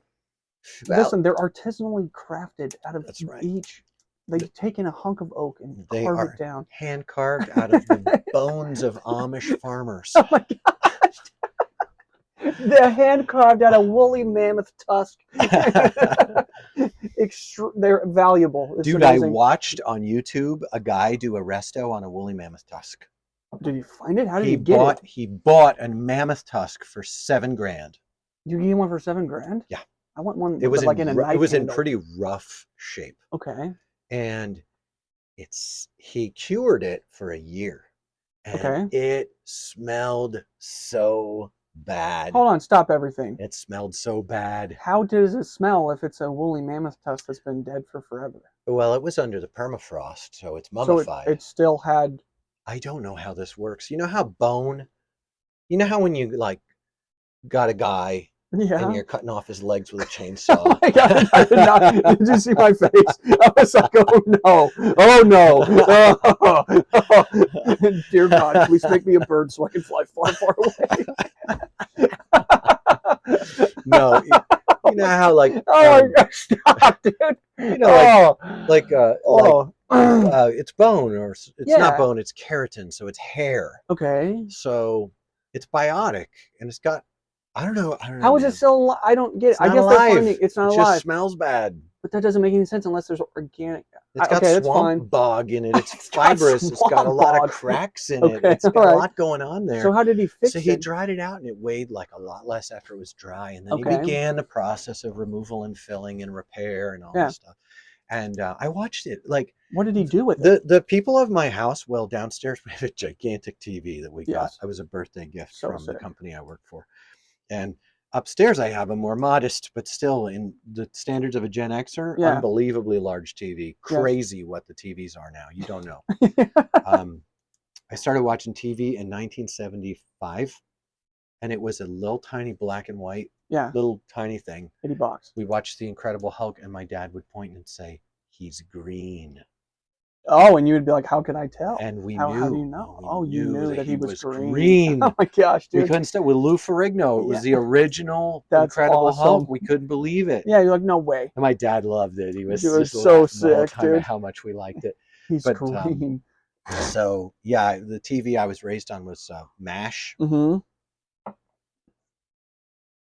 Well, listen, they're artisanally crafted out of each. They've taken a hunk of oak and carved it down. Hand carved out of the bones of Amish farmers. Oh my gosh. They're hand carved out of woolly mammoth tusk. They're valuable. Dude, I watched on YouTube a guy do a resto on a woolly mammoth tusk. Did you find it? How did he get it? He bought a mammoth tusk for $7,000. You get one for $7,000? Yeah. I want one. It was like in a knife. It was in pretty rough shape. Okay. And he cured it for a year. And it smelled so bad. Hold on, stop everything. It smelled so bad. How does it smell if it's a woolly mammoth tusk that's been dead for forever? Well, it was under the permafrost, so it's mummified. So it still had. I don't know how this works. You know how when you like got a guy and you're cutting off his legs with a chainsaw. Oh my God, I did not. Did you see my face? I was like, oh no, oh no, oh. Dear God, please make me a bird so I can fly far, far away. No, you know how like oh my God, stop, dude. You know, like it's bone, or it's not bone, it's keratin, so it's hair. Okay. So it's biotic, and it's got I don't know. How is it still? I don't get it. I guess alive. they're finding it's not alive. It just smells bad. But that doesn't make any sense unless there's organic. It's got swamp bog in it. It's fibrous. It's got a lot of cracks in it. It's got a lot going on there. So how did he fix it? So he dried it out, and it weighed like a lot less after it was dry. And then he began the process of removal and filling and repair and all this stuff. And I watched it. Like, what did he do with it? The people of my house, well, downstairs we have a gigantic TV that we got. It was a birthday gift from the company I work for. And upstairs, I have a more modest, but still in the standards of a Gen Xer, unbelievably large TV. Crazy what the TVs are now. You don't know. I started watching TV in 1975, and it was a little tiny black and white, Yeah, little tiny thing. $80. We watched The Incredible Hulk, and my dad would point and say, "He's green." Oh, and you would be like, how could I tell? And we How do you knew, know? we Oh, you knew knew that that he he was was green. Oh green. my gosh, We dude. couldn't stop with Lou Ferrigno. It was the original That's Incredible Hulk. awesome. We couldn't believe it. Yeah, you're like, no way. And my dad loved it. He was Dude, just it's so laughing the whole sick, time at dude. how much we liked it. He's But green. so yeah, the TV I was raised on was MASH. Mm-hmm.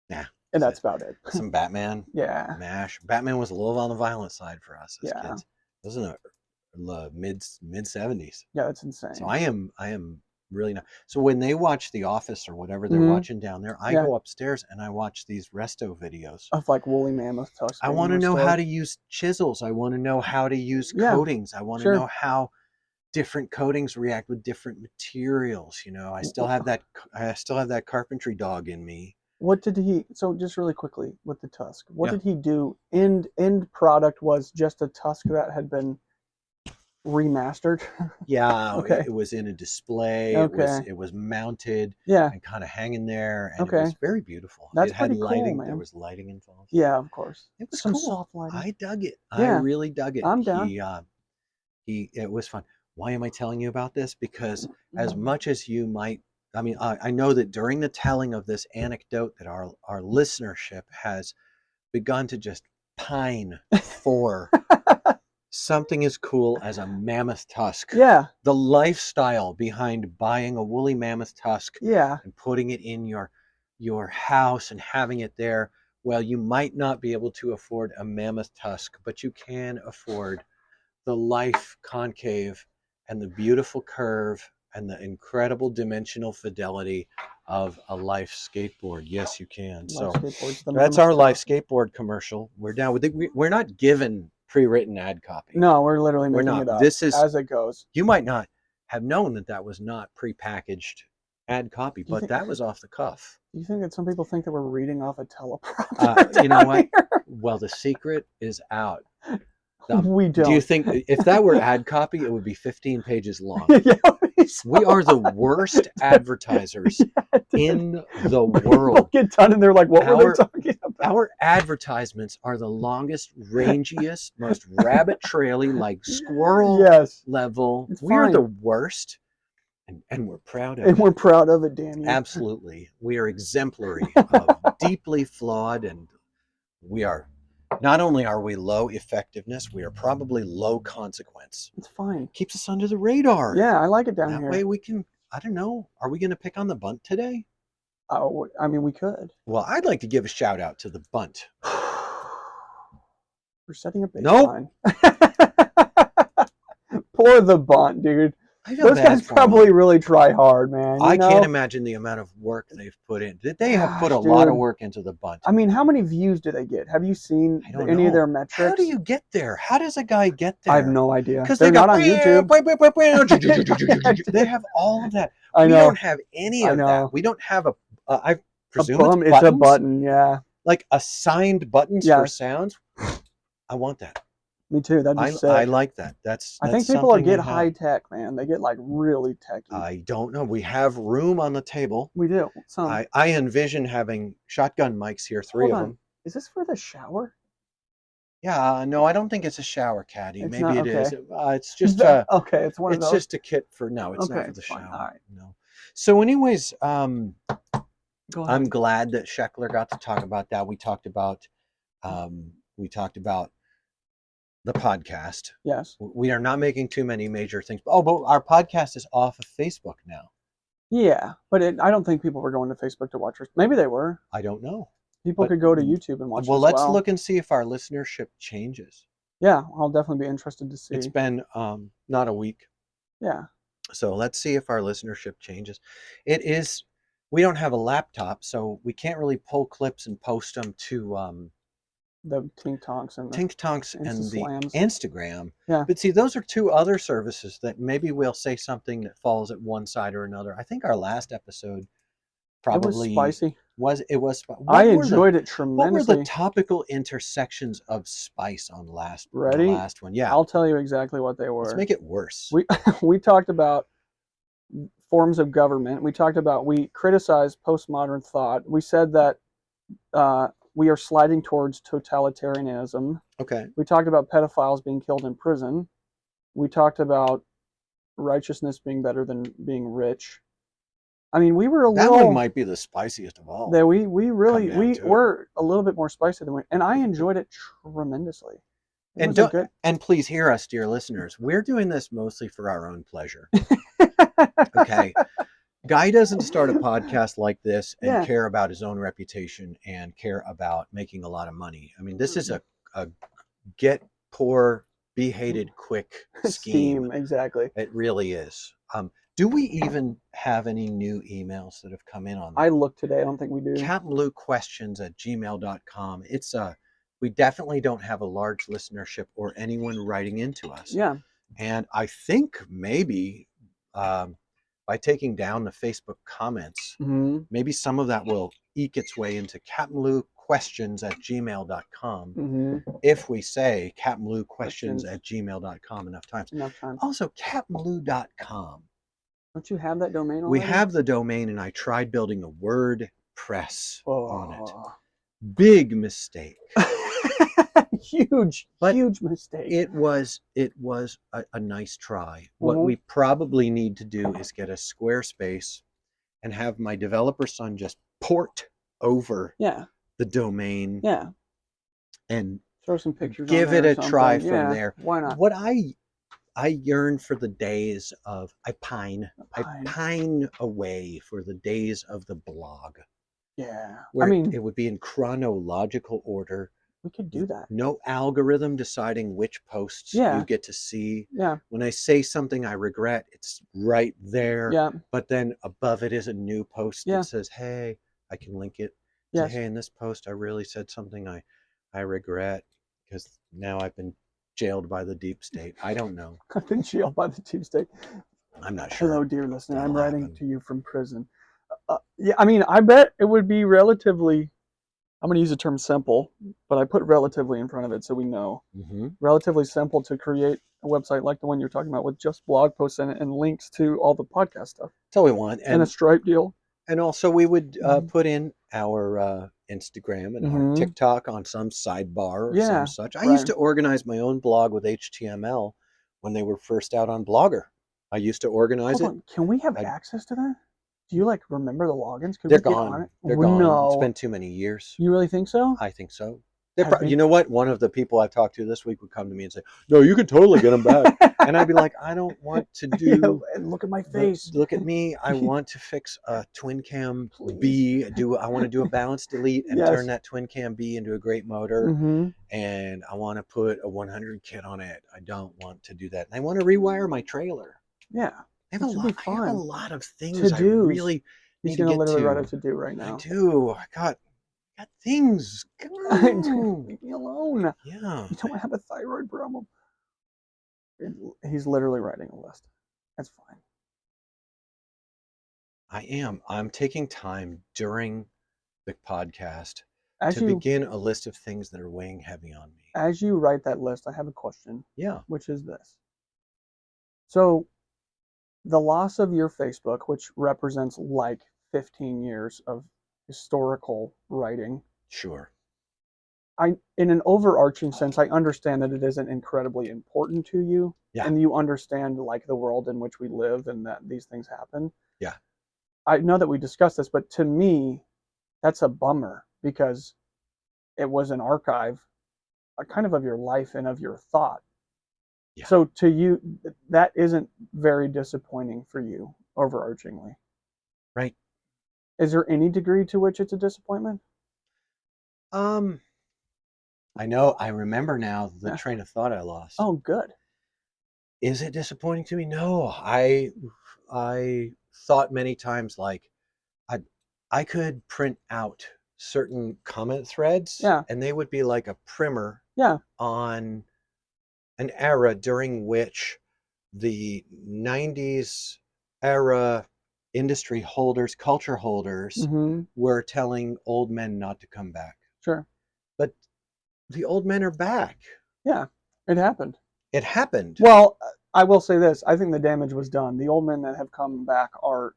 Nah, And that's about it. some Batman. Yeah. MASH. Batman was a little on the violent side for us as Yeah. kids. It was in the mid 70s. Yeah, that's insane. So I am really not. So when they watch The Office or whatever they're Mhm. watching down there, I Yeah. go upstairs and I watch these resto videos. Of like woolly mammoth tusks. I want to know how to use chisels. I want to know how to use Yeah, coatings. I want to sure. know how different coatings react with different materials. You know, I still have that carpentry dog in me. What did he? So just really quickly with the tusk, what Yeah. did he do? End product was just a tusk that had been remastered. Yeah, Okay. it was in a display. Okay. It was mounted Yeah. and kind of hanging there, and it Okay. was very beautiful. That's It had pretty cool, lighting. man. There was lighting involved. Yeah, of course. It was Some cool. soft lighting. I dug it. I Yeah. really dug it. I'm down. It was fun. Why am I telling you about this? Because as much as you might, I mean, I know that during the telling of this anecdote that our listenership has begun to just pine for something as cool as a mammoth tusk. Yeah. The lifestyle behind buying a woolly mammoth tusk Yeah. and putting it in your house and having it there. Well, you might not be able to afford a mammoth tusk, but you can afford the life concave and the beautiful curve and the incredible dimensional fidelity of a life skateboard. Yes, you can. So that's our life skateboard commercial. We're down with it. We're not given pre-written ad copy. No, we're literally making it up. This is as it goes. You might not have known that was not pre-packaged ad copy, but that was off the cuff. Do you think that some people think that we're reading off a teleprompter? You know what? Well, the secret is out. We don't. Do you think if that were ad copy, it would be 15 pages long? Yeah, we are the worst advertisers in the world. People get done and they're like, what were they talking about? Our advertisements are the longest, rangiest, most rabbit traily, like squirrel level. We're the worst. And we're proud of it. And we're proud of it, damn you. Absolutely. We are exemplary of deeply flawed, and we are. Not only are we low effectiveness, we are probably low consequence. It's fine. Keeps us under the radar. Yeah, I like it down here. That way we can, I don't know, are we going to pick on the bunt today? Oh, I mean, we could. Well, I'd like to give a shout out to the bunt. We're setting a baseline. Nope. Poor the bunt, dude. Those guys probably really try hard, man. I can't imagine the amount of work they've put in. They have put a lot of work into the bunt. I mean, how many views do they get? Have you seen any of their metrics? How do you get there? How does a guy get there? I have no idea. Because they're not on YouTube. They have all of that. I know. We don't have any of that. We don't have I presume it's a button, yeah. Like assigned buttons for sounds. I want that. Me too. That'd be sick. I like that. I think people get high tech, man. They get like really techy. I don't know. We have room on the table. We do. I envision having shotgun mics here, three of them. Is this for the shower? Yeah, no, I don't think it's a shower caddy. It's Maybe not, it is. okay. It's just okay. It's one of those. It's just a kit for no. It's not for the fine. shower. All right. No. So, anyways, Go ahead. I'm glad that Sheckler got to talk about that. We talked about the podcast. Yes. We are not making too many major things. Oh, but our podcast is off of Facebook now. Yeah, but I don't think people were going to Facebook to watch us. Maybe they were. I don't know. People could go to YouTube and watch. Well, let's look and see if our listenership changes. Yeah, I'll definitely be interested to see. It's been not a week. Yeah. So let's see if our listenership changes. It is. We don't have a laptop, so we can't really pull clips and post them to the Tik-Toks and the Instagram. Yeah. But see, those are two other services that maybe we'll say something that falls at one side or another. I think our last episode probably it was spicy. It was. I enjoyed it tremendously. What were the topical intersections of spice on the last one? Yeah. I'll tell you exactly what they were. Let's make it worse. We talked about forms of government. We criticized postmodern thought. We said that we are sliding towards totalitarianism. Okay. We talked about pedophiles being killed in prison. We talked about righteousness being better than being rich. I mean, we were a That little. one might be the spiciest of all. That we really Come down we to it. were a little bit more spicy than we, and I enjoyed it tremendously. It And was a good. and please hear us, dear listeners. We're doing this mostly for our own pleasure. Okay. Guy doesn't start a podcast like this and Yeah. care about his own reputation and care about making a lot of money. I mean, this is a get poor, be hated quick scheme. Exactly. It really is. Do we even have any new emails that have come in on that? I looked today. I don't think we do. CapmLewQuestions@gmail.com. It's we definitely don't have a large listenership or anyone writing into us. Yeah. And I think maybe by taking down the Facebook comments, maybe some of that will eke its way into CapmLewQuestions@gmail.com if we say CapmLewQuestions@gmail.com enough times. Also, CapmLew.com. Don't you have that domain already? We have the domain, and I tried building a WordPress on it. Big mistake. Huge mistake. It was a nice try. What we probably need to do is get a Squarespace and have my developer son just port over the domain. Yeah. And throw some pictures. Give it a try from there. Why not? What I yearn for the days of I pine away for the days of the blog. Yeah. Where it would be in chronological order. We could do that. No algorithm deciding which posts you get to see. Yeah. When I say something I regret, it's right there. Yeah. But then above it is a new post that says, hey, I can link it. Say, hey, in this post I really said something I regret because now I've been jailed by the deep state. I don't know. I've been jailed by the deep state. I'm not sure. Hello, dear listener. I'm writing to you from prison. Yeah, I mean, I bet it would be relatively, I'm going to use the term simple, but I put relatively in front of it so we know. Relatively simple to create a website like the one you're talking about with just blog posts in it and links to all the podcast stuff. That's all we want. And a Stripe deal. And also we would put in our Instagram and our TikTok on some sidebar or some such. I used to organize my own blog with HTML when they were first out on Blogger. I used to organize it. Can we have access to that? Do you remember the logins? They're gone. They're gone. No. It's been too many years. You really think so? I think so. You know what? One of the people I've talked to this week would come to me and say, no, you can totally get them back. And I'd be like, I don't want to do... look at my face. Look at me. I want to fix a twin cam B. I want to do a balance delete and turn that twin cam B into a great motor. And I want to put a 100 kit on it. I don't want to do that. And I want to rewire my trailer. Yeah. I have a lot of things I really need to get to. He's going to literally write a to-do right now. I do. I got things. Leave me alone. Yeah. You don't have a thyroid problem. He's literally writing a list. That's fine. I am. I'm taking time during the podcast to begin a list of things that are weighing heavy on me. As you write that list, I have a question. Yeah. Which is this. So, the loss of your Facebook, which represents 15 years of historical writing. Sure. In an overarching sense, I understand that it isn't incredibly important to you. Yeah. And you understand the world in which we live and that these things happen. Yeah. I know that we discussed this, but to me, that's a bummer because it was an archive kind of your life and of your thought. Yeah. So to you, that isn't very disappointing for you, overarchingly. Right. Is there any degree to which it's a disappointment? I know. I remember now the train of thought I lost. Oh, good. Is it disappointing to me? No. I thought many times I could print out certain comment threads and they would be like a primer on an era during which the 90s era industry holders, culture holders were telling old men not to come back. Sure. But the old men are back. Yeah, it happened. It happened. Well, I will say this: I think the damage was done. The old men that have come back are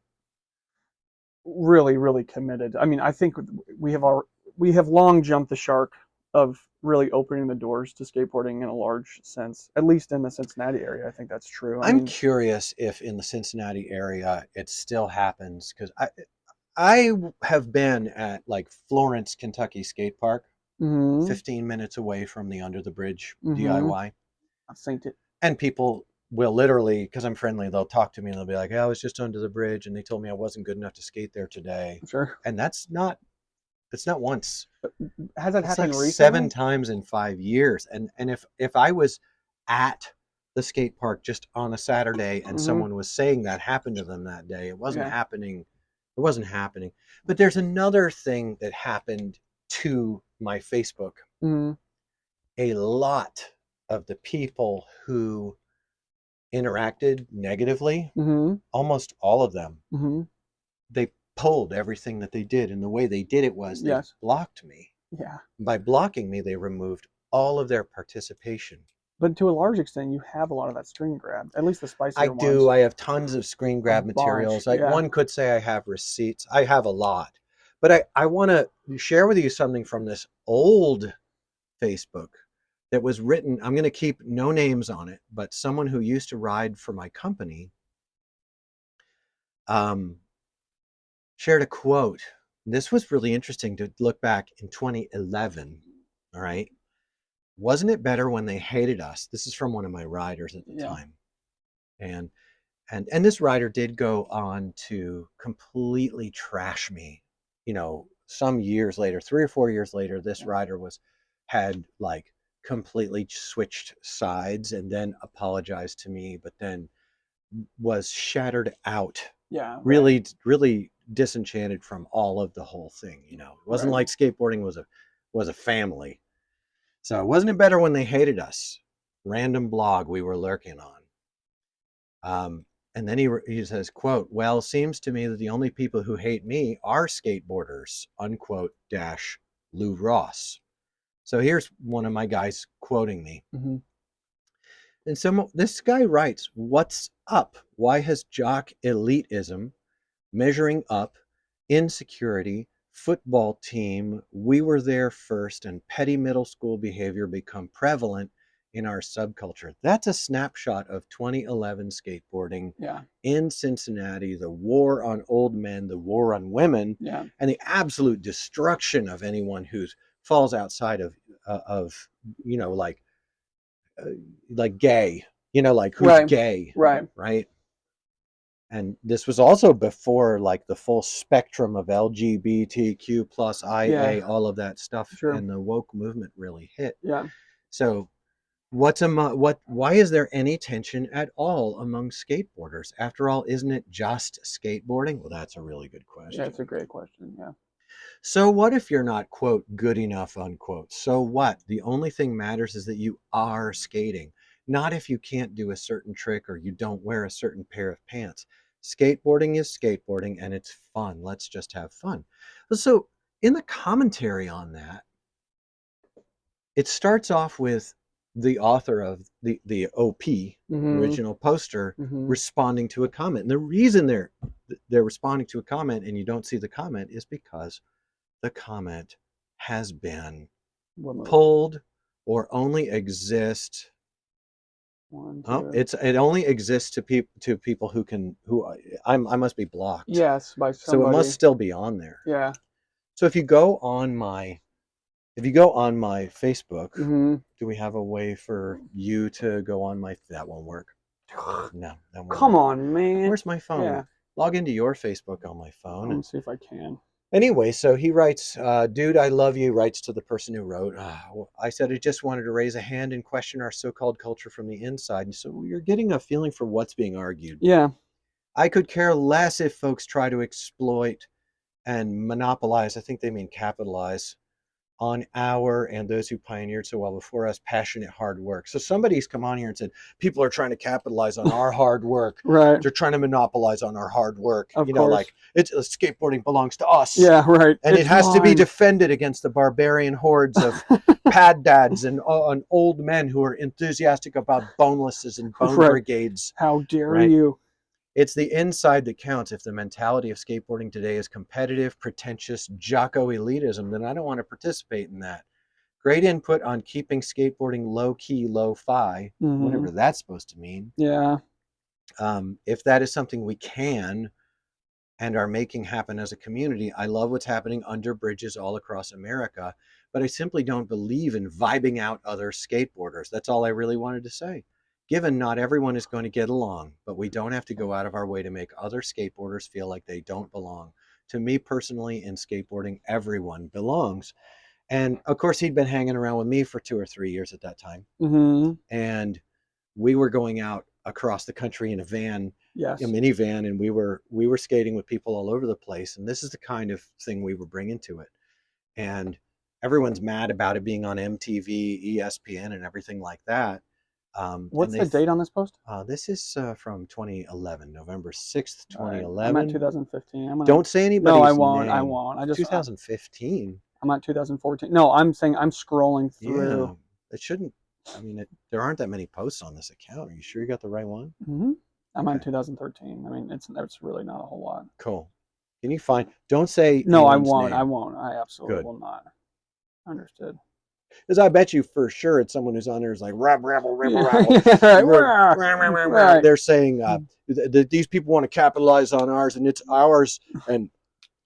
really, really committed. I mean, I think we have long jumped the shark of really opening the doors to skateboarding in a large sense, at least in the Cincinnati area. I think that's true. I I'm mean, curious if in the Cincinnati area it still happens because I have been at like Florence, Kentucky skate park, mm-hmm, 15 minutes away from the Under the Bridge mm-hmm, DIY. I've seen it. And people will literally, because I'm friendly, they'll talk to me and they'll be like, "Yeah, I was just under the bridge and they told me I wasn't good enough to skate there today." Sure. And it's not once. Has that It's like happened 7 recently? times in 5 years. And if I was at the skate park just on a Saturday and Mm-hmm. someone was saying that happened to them that day, it wasn't Yeah. happening. It wasn't happening. But there's another thing that happened to my Facebook. Mm-hmm. A lot of the people who interacted negatively, Mm-hmm. almost all of them, Mm-hmm. they pulled everything that they did. And the way they did it was they Yes. blocked me. Yeah. By blocking me, they removed all of their participation. But to a large extent, you have a lot of that screen grab. At least the I spicier do. ones. I have tons of screen A grab bunch. materials. Yeah. One could say I have receipts. I have a lot. But I want to share with you something from this old Facebook that was written. I'm going to keep no names on it, but someone who used to ride for my company um, shared a quote. This was really interesting to look back in 2011. All right. Wasn't it better when they hated us? This is from one of my riders at the Yeah. time. And and this rider did go on to completely trash me. Some years later, 3 or 4 years later, this Yeah. rider had like completely switched sides and then apologized to me, but then was shattered out, Yeah. Right. really disenchanted from all of the whole thing. It wasn't Right. like skateboarding was a family. So wasn't it better when they hated us? Random blog we were lurking on. And then he says, quote, "Well, seems to me that the only people who hate me are skateboarders," unquote, dash Lou Ross. So here's one of my guys quoting me. Mm-hmm. And so this guy writes, "What's up? Why has jock elitism, measuring up, insecurity, football team, we were there first, and petty middle school behavior become prevalent in our subculture?" That's a snapshot of 2011 skateboarding Yeah. in Cincinnati, the war on old men, the war on women, Yeah. and the absolute destruction of anyone who falls outside of like gay, like who's Right. gay, Right. right? And this was also before like the full spectrum of LGBTQ plus Yeah. IA, all of that stuff, True. and the woke movement really hit. Yeah. So why is there any tension at all among skateboarders? After all, isn't it just skateboarding? Well, that's a really good Yeah. question. It's a great question. Yeah. So what if you're not, quote, good enough, unquote? So what? The only thing matters is that you are skating, not if you can't do a certain trick or you don't wear a certain pair of pants. Skateboarding is skateboarding and it's fun. Let's just have fun. So in the commentary on that, it starts off with the author of the OP, Mm-hmm. original poster, Mm-hmm. responding to a comment. And the reason they're responding to a comment and you don't see the comment is because the comment has been Removed. pulled or only exists. One, Oh, two. it only exists to people I must be blocked. Yes, by So it must somebody. still be on there. Yeah. So if you go on my Facebook, Mm-hmm. do we have a way for you to go on my? That won't work. No, that won't Come work. on, man. Where's my phone? Yeah. Log into your Facebook on my phone Let me and see if I can. anyway, so he writes, "Dude, I love you," writes to the person who wrote. I said, "I just wanted to raise a hand and question our so called culture from the inside." And so you're getting a feeling for what's being argued. Yeah. I could care less if folks try to exploit and monopolize, I think they mean capitalize, on our and those who pioneered so well before us passionate hard work. So somebody's come on here and said people are trying to capitalize on our hard work. Right. They're trying to monopolize on our hard work. Of You know, course. like it's skateboarding belongs to us. Yeah, right. And It's it has to be mine. defended against the barbarian hordes of pad dads and old men who are enthusiastic about bonelesses and bone Right. brigades. How dare Right? you? It's the inside that counts. If the mentality of skateboarding today is competitive, pretentious, jocko elitism, then I don't want to participate in that. Great input on keeping skateboarding low key, low fi, whatever that's supposed to mean. Yeah. If that is something we can and are making happen as a community, I love what's happening under bridges all across America, but I simply don't believe in vibing out other skateboarders. That's all I really wanted to say. Given not everyone is going to get along, but we don't have to go out of our way to make other skateboarders feel like they don't belong. To me personally, in skateboarding, everyone belongs. And of course, he'd been hanging around with me for 2 or 3 years at that time. And we were going out across the country in a van, Yes. a minivan, and we were skating with people all over the place. And this is the kind of thing we were bringing to it. And everyone's mad about it being on MTV, ESPN, and everything like that. What's the date on this post? This is from 2011, November 6th, 2011. Right. I'm at 2015. Don't say anybody's No, I won't. name. I won't. I just 2015. I'm at 2014. No, I'm saying I'm scrolling through. Yeah, it shouldn't. I mean, there aren't that many posts on this account. Are you sure you got the right one? I'm on 2013. I mean, it's really not a whole lot. Cool. Can you find? Don't say. No, I won't. Name. I won't. I absolutely Good. will not. Understood. Because I bet you for sure it's someone who's on there is like rabble, rabble, rabble, rabble. Right. They're saying that these people want to capitalize on ours, and it's ours, and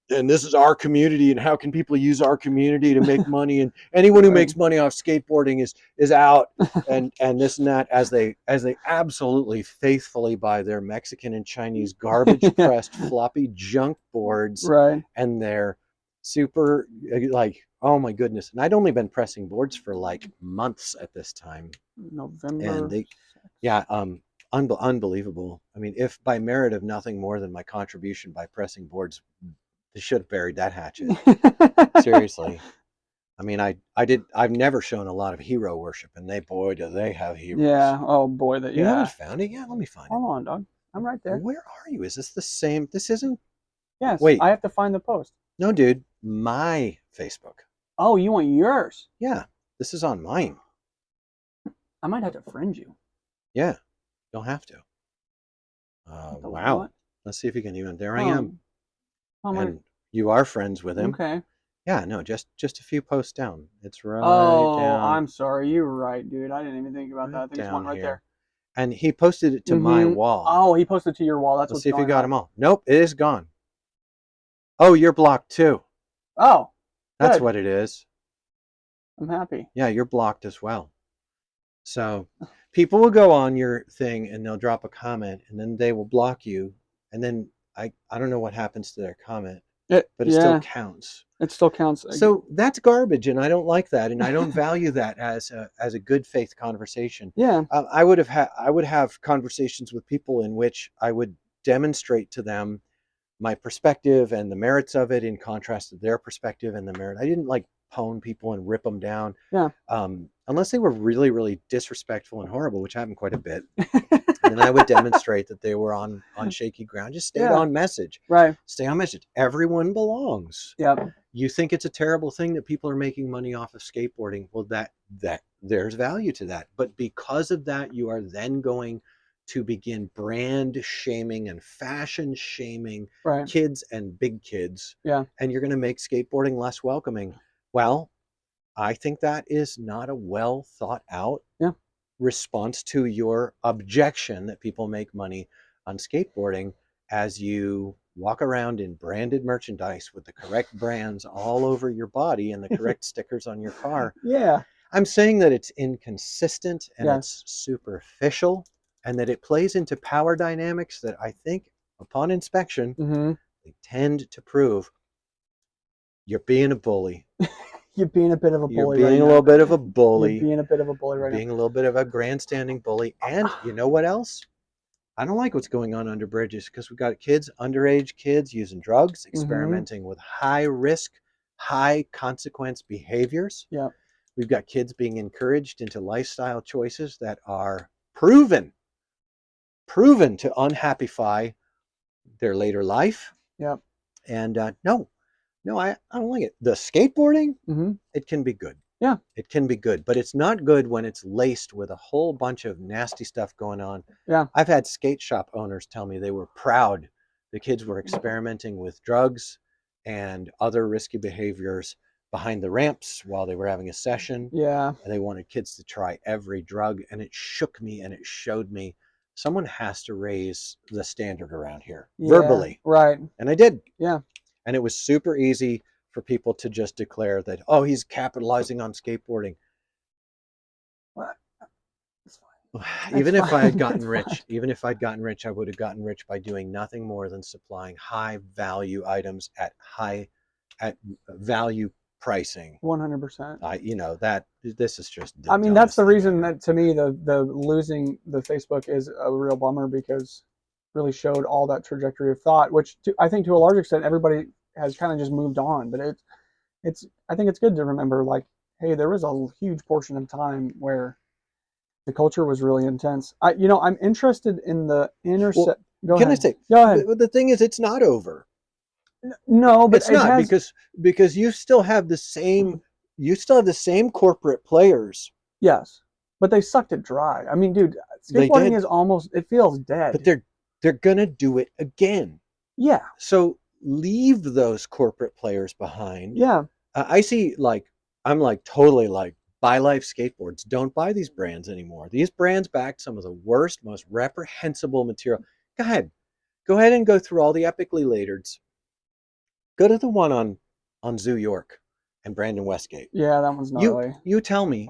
this is our community, and how can people use our community to make money? And anyone who makes money off skateboarding is out, and this and that, as they absolutely faithfully buy their Mexican and Chinese garbage pressed floppy junk boards, Right. and their super like, oh my goodness. And I'd only been pressing boards for like months at this time. November. And unbelievable. I mean, if by merit of nothing more than my contribution by pressing boards, they should have buried that hatchet. Seriously. I mean, I've never shown a lot of hero worship, and boy, do they have heroes. Yeah. Oh boy, You haven't found it yet? Let me find it. Hold on, dog. I'm right there. Where are you? Is this the same? This isn't. Yes. Wait. I have to find the post. No, dude. My Facebook. Oh, you want yours? Yeah. This is on mine. I might have to friend you. Yeah. You'll have to. Wow. What? Let's see if you can even. There I am. And you are friends with him. Okay. Yeah, no, just a few posts down. It's right down. I'm sorry. You're right, dude. I didn't even think about that. I think it's one right there. And he posted it to my wall. Oh, he posted to your wall. Let's see if you got them all. Nope, it is gone. Oh, you're blocked too. Oh, that's what it is. I'm happy. Yeah, you're blocked as well. So people will go on your thing and they'll drop a comment, and then they will block you, and then I don't know what happens to their comment, but it still counts. It still counts. So that's garbage, and I don't like that, and I don't value that as a good faith conversation. Yeah. I would have conversations with people in which I would demonstrate to them my perspective and the merits of it in contrast to their perspective and the merit. I didn't like pwn people and rip them down. Yeah. Unless they were really, really disrespectful and horrible, which happened quite a bit. And I would demonstrate that they were on shaky ground. Just stay on message. Right. Stay on message. Everyone belongs. Yep. You think it's a terrible thing that people are making money off of skateboarding. Well, that there's value to that. But because of that, you are then going to begin brand shaming and fashion shaming kids and big kids. Yeah. And you're going to make skateboarding less welcoming. Well, I think that is not a well thought out response to your objection that people make money on skateboarding as you walk around in branded merchandise with the correct brands all over your body and the correct stickers on your car. Yeah. I'm saying that it's inconsistent and it's superficial, and that it plays into power dynamics that I think upon inspection, they tend to prove you're being a bully. You're being a bit of a bully. You're being a little bit of a bully. You're being a bit of a bully right now. Being a little bit of a grandstanding bully. And you know what else? I don't like what's going on under bridges, because we've got kids, underage kids using drugs, experimenting with high risk high consequence behaviors. Yeah. We've got kids being encouraged into lifestyle choices that are proven to unhappify their later life. Yeah. And no, I don't like it. The skateboarding, it can be good. Yeah. It can be good, but it's not good when it's laced with a whole bunch of nasty stuff going on. Yeah. I've had skate shop owners tell me they were proud the kids were experimenting with drugs and other risky behaviors behind the ramps while they were having a session. Yeah. And they wanted kids to try every drug. And it shook me and it showed me someone has to raise the standard around here verbally. Right. And I did. Yeah. And it was super easy for people to just declare that, oh, he's capitalizing on skateboarding. It's fine. Even It's if I had fine. gotten It's rich, fine. I would have gotten rich by doing nothing more than supplying high value items at value pricing. 100%. You know, that this is just the I mean, that's dumbest the thing reason ever. that to me the losing the Facebook is a real bummer, because it really showed all that trajectory of thought, which I think to a large extent everybody has kind of just moved on. But it's I think it's good to remember, like, hey, there was a huge portion of time where the culture was really intense. I'm interested in the Well, interset. Go can I ahead. say, Go ahead. but the thing is, it's not over. No, but It's it not, has. because you still have the same corporate players. Yes, but they sucked it dry. I mean, dude, They skateboarding did, is almost. It feels but dead. they're gonna do it again. Yeah. So leave those corporate players behind. Yeah. I see, like, I'm like totally like, buy life skateboards. Don't buy these brands anymore. These brands back some of the worst, most reprehensible material. Go ahead. Go ahead and go through all the epically latereds. Go to the one on Zoo York and Brandon Westgate. Yeah, that one's You gnarly. you tell me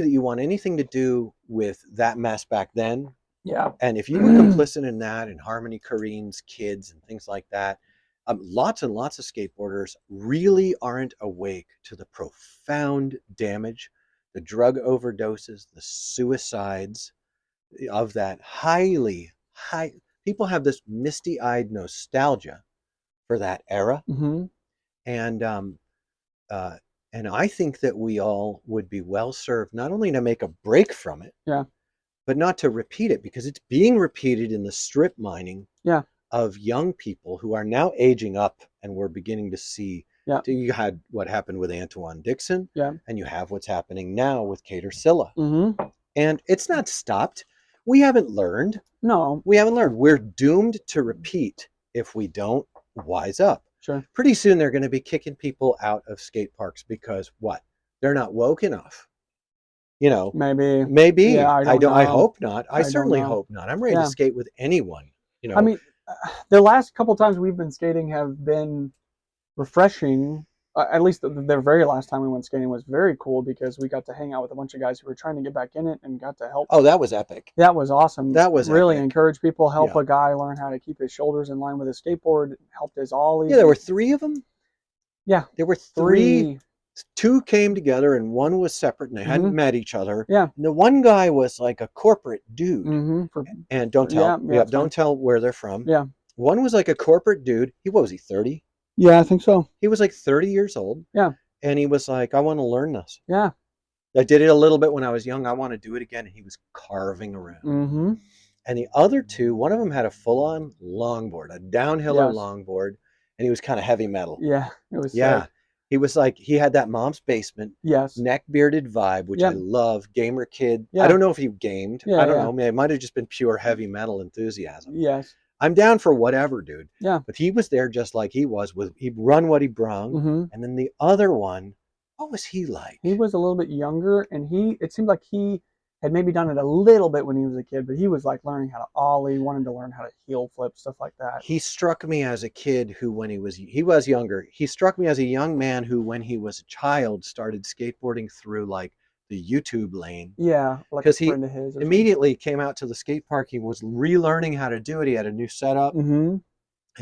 that you want anything to do with that mess back then. Yeah. And if you were complicit in that, and Harmony Korine's kids and things like that, lots and lots of skateboarders really aren't awake to the profound damage, the drug overdoses, the suicides of that high. People have this misty-eyed nostalgia for that era, Mm-hmm. and uh, I think that we all would be well served not only to make a break from it, Yeah. but not to repeat it, because it's being repeated in the strip mining Yeah. of young people who are now aging up, and we're beginning to see. Yeah. You had what happened with Antoine Dixon, Yeah. and you have what's happening now with Cater Silla. Mm-hmm. And it's not stopped. We haven't learned. No. We're doomed to repeat if we don't wise up. Sure. Pretty soon they're going to be kicking people out of skate parks because what? They're not woke enough. Maybe. Maybe. Yeah, I don't I know. hope not. I don't certainly know. hope not. I'm ready to Yeah. skate with anyone. I mean, the last couple times we've been skating have been refreshing. At least the very last time we went skating was very cool, because we got to hang out with a bunch of guys who were trying to get back in it and got to help. Oh, that was epic. That was awesome. That was really epic. encourage people, help Yeah. a guy learn how to keep his shoulders in line with his skateboard, helped his ollie. Yeah, there were 3 of them. Yeah. There were 3. 2 came together and 1 was separate, and they hadn't met each other. Yeah. And the one guy was like a corporate dude. Mm-hmm. And don't tell. Don't tell where they're from. Yeah. One was like a corporate dude. What was he, 30? Yeah, I think so. He was like 30 years old. Yeah. And he was like, I want to learn this. Yeah. I did it a little bit when I was young. I want to do it again. And he was carving around. Mm-hmm. And the other 2, one of them had a full-on longboard, a downhiller longboard, and he was kind of heavy metal. Yeah, it was Yeah. sick. He was like, he had that mom's basement, neck bearded vibe, which I love, gamer kid. I don't know if he gamed. I don't know. Maybe it might have just been pure heavy metal enthusiasm. Yes. I'm down for whatever, dude. Yeah. But he was there just like he was. He'd run what he brung. Mm-hmm. And then the other one, what was he like? He was a little bit younger, and it seemed like he had maybe done it a little bit when he was a kid, but he was like learning how to ollie, wanted to learn how to heel flip, stuff like that. He struck me as a kid who, when he was younger, he struck me as a young man who, when he was a child, started skateboarding through like the YouTube lane. Yeah, because he immediately came out to the skate park. He was relearning how to do it. He had a new setup, and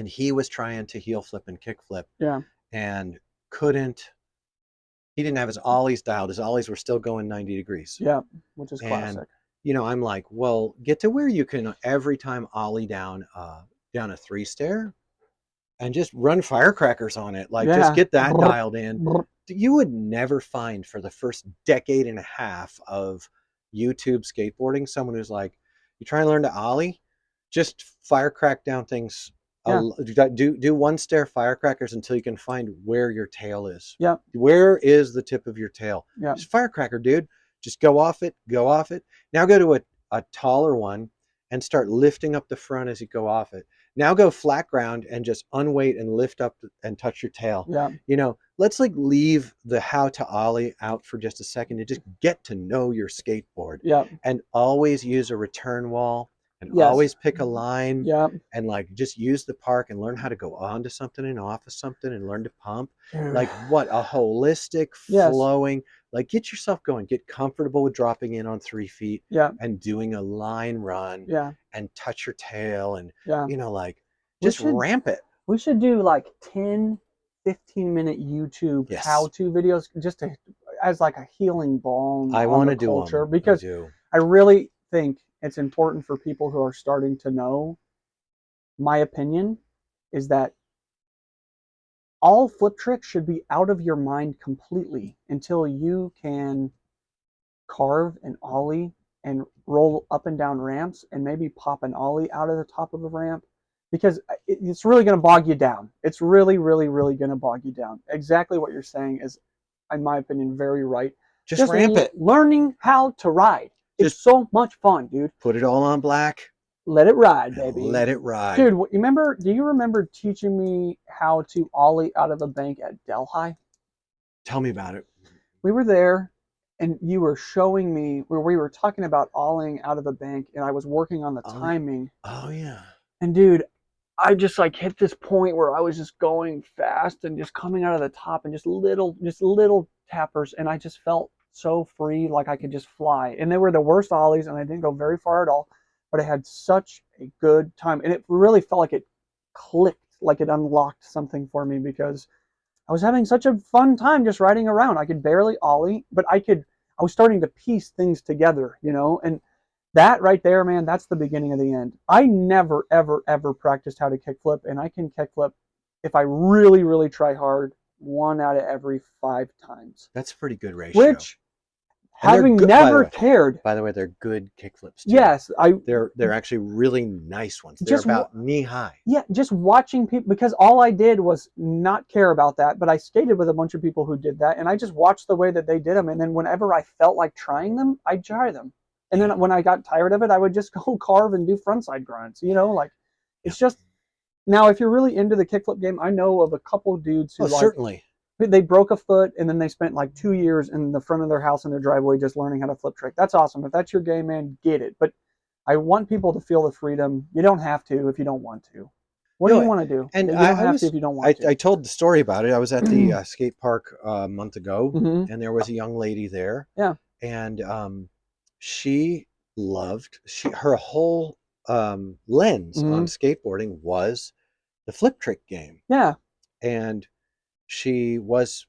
he was trying to heel flip and kick flip. Yeah, and couldn't. He didn't have his ollies dialed. His ollies were still going 90 degrees. Yeah, which is classic. And, I'm like, well, get to where you can every time ollie down a 3 stair, and just run firecrackers on it. Like just Yeah. get that Brr, dialed in. brr. You would never find for the first decade and a half of YouTube skateboarding someone who's like, you try and learn to ollie, just firecrack down things. Yeah. Do one stair firecrackers until you can find where your tail is. Yeah. Where is the tip of your tail? Yeah. Just firecracker, dude. Just go off it, go off it. Now go to a taller one and start lifting up the front as you go off it. Now go flat ground and just unweight and lift up and touch your tail. Yeah. You know, let's like leave the how to ollie out for just a second and just get to know your skateboard. Yeah. And always use a return wall and Yes. always pick a line Yeah. and like just use the park and learn how to go onto something and off of something and learn to pump. Dude. Like what a holistic Yes. flowing, like get yourself going, get comfortable with dropping in on 3 feet Yeah. and doing a line run Yeah. and touch your tail and Yeah. you know, like We just should ramp it. we should do like 10, 15-minute YouTube Yes. how-to videos just to as like a healing balm I on want the to do culture them. because I do. I really think it's important for people who are starting to know. My opinion is that all flip tricks should be out of your mind completely until you can carve an ollie and roll up and down ramps and maybe pop an ollie out of the top of a ramp because it's really going to bog you down. It's really, really, really going to bog you down. Exactly what you're saying is, in my opinion, very right. Just ramp it. Learning how to ride. It's so much fun, dude. Put it all on black. Let it ride, baby. Let it ride. Dude, do you remember teaching me how to ollie out of a bank at Delhi? Tell me about it. We were there and you were showing me where we were talking about ollieing out of a bank and I was working on the timing. Oh yeah. And dude, I just like hit this point where I was just going fast and just coming out of the top and just little tappers and I just felt so free, like I could just fly. And they were the worst ollies and I didn't go very far at all, but I had such a good time and it really felt like it clicked, like it unlocked something for me because I was having such a fun time just riding around. I could barely ollie, but I was starting to piece things together, you know, and that right there, man, that's the beginning of the end. I never, ever, ever practiced how to kickflip, and I can kickflip if I really, really try hard 1 out of every 5 times. That's a pretty good ratio. Which, having never cared. By the way, they're good kickflips too. Yes, they're actually really nice ones. They're about knee high. Yeah, just watching people, because all I did was not care about that, but I skated with a bunch of people who did that, and I just watched the way that they did them, and then whenever I felt like trying them, I'd try them. And then when I got tired of it, I would just go carve and do frontside grinds, you know, like it's just, now if you're really into the kickflip game, I know of a couple dudes who certainly. They broke a foot and then they spent like 2 years in the front of their house in their driveway just learning how to flip trick. That's awesome. If that's your game, man, get it. But I want people to feel the freedom. You don't have to if you don't want to. What do you want to do? And you don't have to if you don't want to. I told the story about it. I was at the skate park a month ago, and there was a young lady there. Yeah. And she loved her whole lens on skateboarding was the flip trick game. Yeah. And she was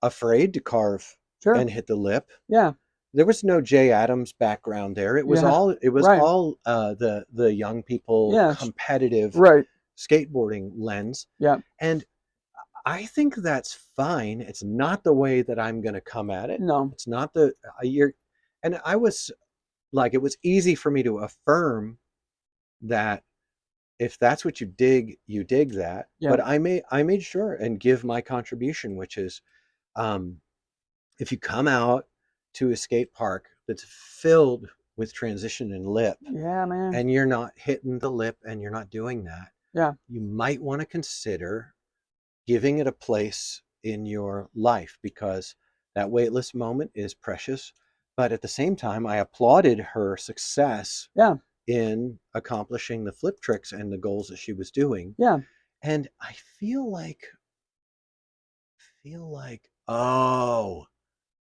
afraid to carve and hit the lip. Yeah. There was no Jay Adams background there. It was all the young people competitive skateboarding lens. Yeah. And I think that's fine. It's not the way that I'm going to come at it. No. It's not and I was like, it was easy for me to affirm that if that's what you dig that. Yeah. But I made sure and give my contribution, which is if you come out to a skate park that's filled with transition and lip, yeah, man, and you're not hitting the lip and you're not doing that, yeah, you might want to consider giving it a place in your life, because that weightless moment is precious. But at the same time, I applauded her success in accomplishing the flip tricks and the goals that she was doing. Yeah. And I feel like, oh,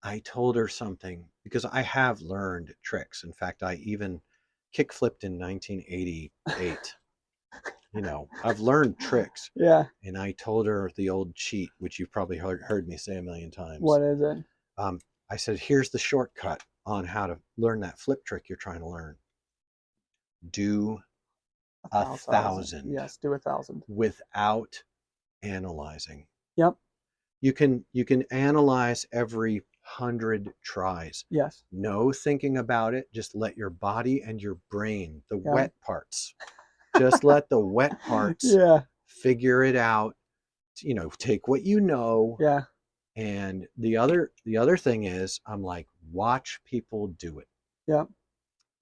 I told her something, because I have learned tricks. In fact, I even kick flipped in 1988. You know, I've learned tricks. Yeah. And I told her the old cheat, which you've probably heard me say a million times. What is it? I said, here's the shortcut on how to learn that flip trick you're trying to learn. Do 1,000. Yes, do 1,000. Without analyzing. Yep. You can analyze every 100 tries. Yes. No thinking about it. Just let your body and your brain, the Yep. wet parts, just let the wet parts Yeah. figure it out. You know, take what you know. Yeah. And the other thing is, I'm like, watch people do it. Yep.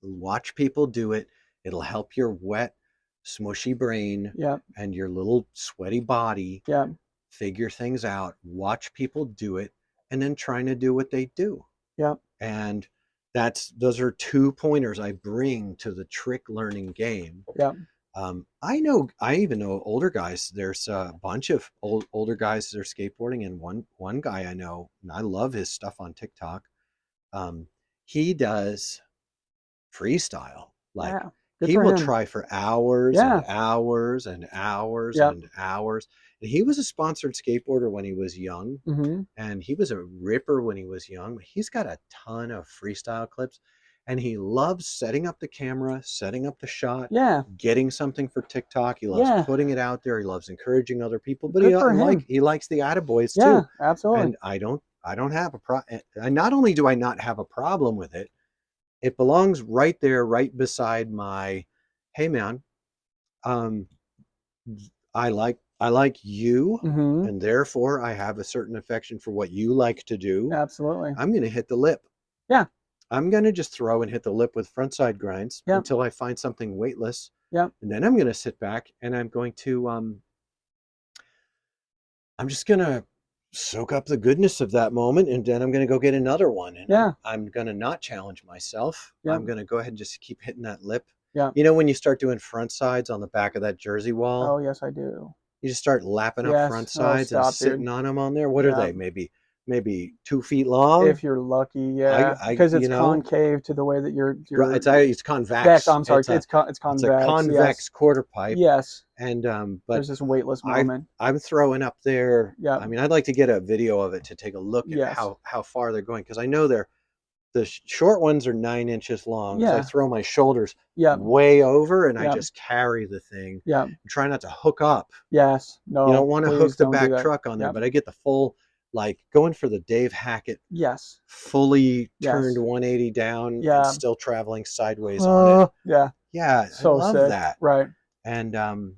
Watch people do it. It'll help your wet, smushy brain Yep. and your little sweaty body Yep. figure things out. Watch people do it, and then trying to do what they do. Yep. And those are 2 pointers I bring to the trick learning game. Yep. I even know older guys. There's a bunch of older guys that are skateboarding, and one guy I know, and I love his stuff on TikTok. He does freestyle. Like, Yeah. Good he for will him. try for hours and Yeah. hours and hours Yep. and hours. And he was a sponsored skateboarder when he was young, Mm-hmm. and he was a ripper when he was young. He's got a ton of freestyle clips, and he loves setting up the camera, setting up the shot, Yeah. getting something for TikTok. He loves Yeah. putting it out there. He loves encouraging other people, but Good for him. he likes the attaboys Yeah. too. Absolutely. And I don't have a problem. Not only do I not have a problem with it, it belongs right there, right beside my, hey man, um, I like you, Mm-hmm. and therefore I have a certain affection for what you like to do. Absolutely. I'm gonna hit the lip. Yeah. I'm gonna just throw and hit the lip with frontside grinds Yep. until I find something weightless, Yep. and then I'm gonna sit back and I'm just gonna soak up the goodness of that moment, and then I'm gonna go get another one, and Yeah. I'm gonna not challenge myself. Yep. I'm gonna go ahead and just keep hitting that lip. Yep. You know, when you start doing front sides on the back of that jersey wall, Oh, yes, I do. you just start lapping up Yes. front Oh, sides and stop, dude. sitting on them on there. What are Yeah. they? Maybe 2 feet long. If you're lucky, yeah, because it's You know, concave to the way that you're it's vex. convex. I'm sorry, it's It's a convex. convex Yes. quarter pipe, Yes. and but There's this weightless I moment. I'm throwing up there. Yep. I mean, I'd like to get a video of it to take a look at Yes. how far they're going, because I know the short ones are 9 inches long. Because I Yeah. throw my shoulders Yep. way over and I Yep. just carry the thing Yep. and try not to hook up. Yes. You don't No, want to please hook the don't do back that. truck on there, Yep. but I get the full, like, going for the Dave Hackett Yes. fully turned Yes. 180 down and Yeah. still traveling sideways on it. Yeah. Yeah, I So love sick. that. Right. And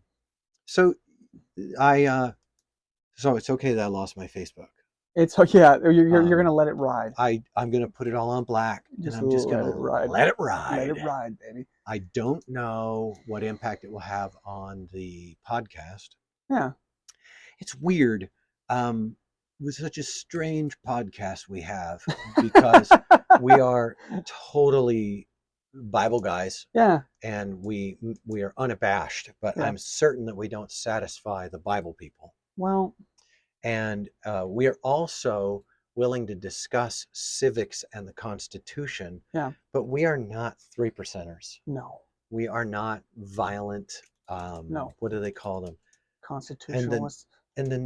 so I so it's okay that I lost my Facebook. It's yeah. You're gonna Um, let it ride. I'm gonna put it all on black, and Just I'm just let gonna it ride. let it Let it ride. ride, baby. I don't know what impact it will have on the podcast. Yeah. It's weird. With such a strange podcast we have, because we are totally Bible guys, Yeah. and we are unabashed, but Yeah. I'm certain that we don't satisfy the Bible people. Well. And we are also willing to discuss civics and the Constitution, Yeah. but we are not 3%ers. No. We are not violent. No. What do they call them? And Constitutionalist. the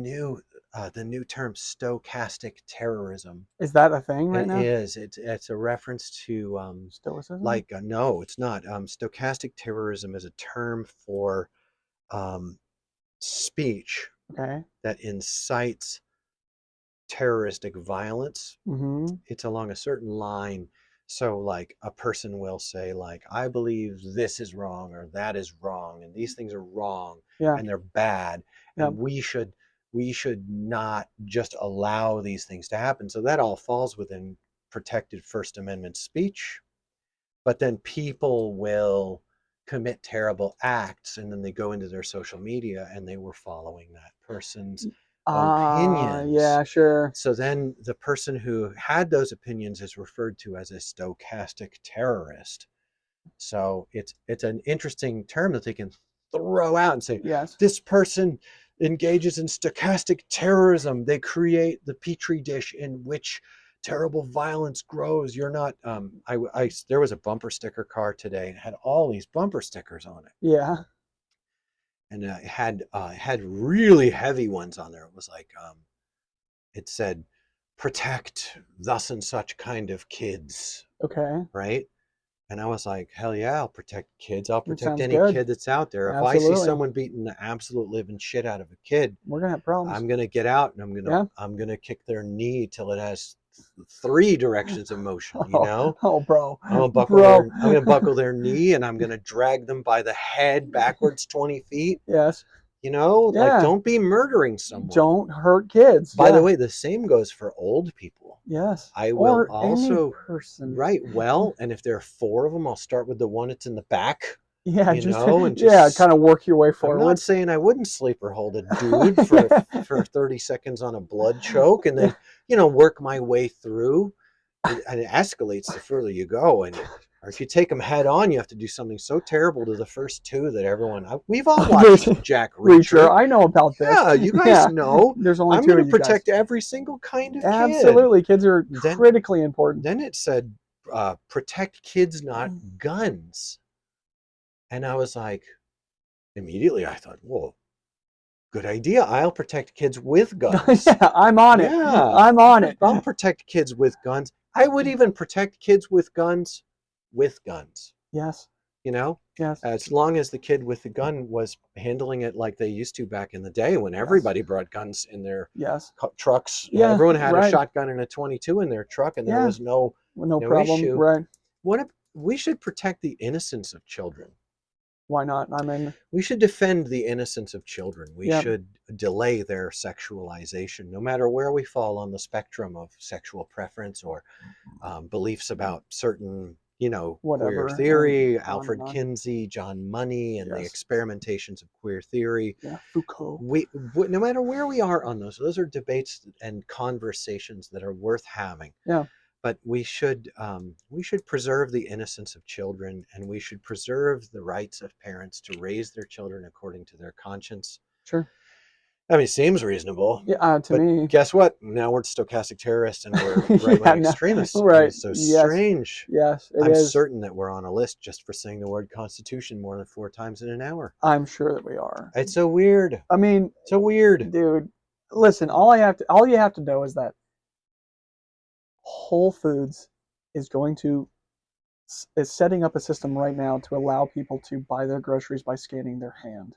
new term, stochastic terrorism. Is that a thing right It now? is. It's a reference to Stoicism? no, it's not. Stochastic terrorism is a term for um, speech Okay. that incites terroristic violence. Mm-hmm. It's along a certain line. So, like, a person will say, like, I believe this is wrong or that is wrong, and these things are wrong, Yeah. and they're bad, Yep. and we should not just allow these things to happen. So that all falls within protected First Amendment speech. But then people will commit terrible acts, and then they go into their social media and they were following that person's opinions. Yeah, sure. So then the person who had those opinions is referred to as a stochastic terrorist. So it's an interesting term that they can throw out and say, Yes. this person engages in stochastic terrorism. They create the petri dish in which terrible violence grows. You're not. There was a bumper sticker car today and had all these bumper stickers on it, Yeah. and it had really heavy ones on there. It was like it said, "Protect thus and such kind of kids," Okay. right? And I was like, hell yeah, I'll protect kids. I'll It protect sounds any good. kid that's out there. If I see Absolutely. someone beating the absolute living shit out of a kid, We're gonna have problems. I'm gonna get out and Yeah. I'm gonna kick their knee till it has three directions of motion. You Oh, know, oh, bro, I'm bro. gonna buckle their knee and I'm gonna drag them by the head backwards 20 feet. Yes. You know, like Yeah. don't be murdering someone. Don't hurt kids. By the Yeah. way, the same goes for old people. Yes. I will Or any also person. write well, and if there are four of them, I'll start with the one that's in the back, Yeah. you Just know, and yeah. just. Kind of work your way I'm not forward. saying I wouldn't sleeper hold a dude for 30 seconds on a blood choke, and Yeah. then work my way through. And it escalates the further you go, or if you take them head on, you have to do something so terrible to the first two that we've all watched Jack Reacher. Reacher. I know about this. Yeah, you guys Yeah. know. There's only I'm two going to of you guys. protect every single kind of kid. Absolutely. Kids are Then critically important. then it said protect kids, not guns. And I was like, immediately I thought, well, good idea. I'll protect kids with guns. Yeah, I'm on it. Yeah, I'm on it. I'll protect kids with guns. I would even protect kids with guns with guns. Yes. You know, Yes. as long as the kid with the gun was handling it like they used to back in the day when everybody brought guns in their Yes. trucks. Yeah. Everyone had a Right. shotgun and a 22 in their truck, and there Yeah. was no problem. issue. Right. We should protect the innocence of children. Why not? I mean, We should defend the innocence of children. We yeah. should delay their sexualization, no matter where we fall on the spectrum of sexual preference or beliefs about certain, queer Whatever. theory, And on Alfred and on. Kinsey, John Money, and the Yes. experimentations of queer theory. Yeah. Foucault. No matter where we are on those are debates and conversations that are worth having. Yeah. But we should preserve the innocence of children, and we should preserve the rights of parents to raise their children according to their conscience. Sure. I mean, it seems reasonable. Yeah. To But me. guess what? Now we're stochastic terrorists and we're right-wing Yeah, no, extremists. right. It's so Yes. strange. Yes. It I'm is. certain that we're on a list just for saying the word Constitution more than 4 times in an hour. I'm sure that we are. It's so weird. I mean, so weird, dude. Listen, all you have to know is that Whole Foods is setting up a system right now to allow people to buy their groceries by scanning their hand.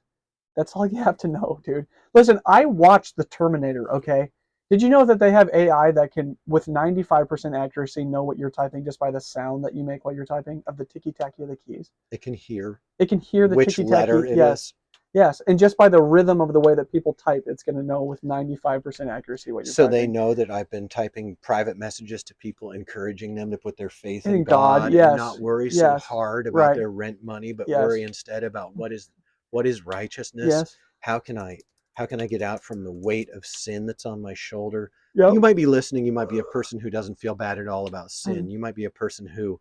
That's all you have to know, dude. Listen, I watched The Terminator, okay? Did you know that they have AI that can, with 95% accuracy, know what you're typing just by the sound that you make while you're typing of the ticky-tacky of the keys? It can hear. It can hear the which ticky-tacky. letter it yes. is. Yes, and just by the rhythm of the way that people type, it's going to know with 95% accuracy what you're So typing. they know that I've been typing private messages to people, encouraging them to put their faith In in God, God yes. and not worry so Yes. hard about Right. their rent money, but Yes. worry instead about what is righteousness. Yes. How can I get out from the weight of sin that's on my shoulder? Yep. You might be listening. You might be a person who doesn't feel bad at all about sin. You might be a person who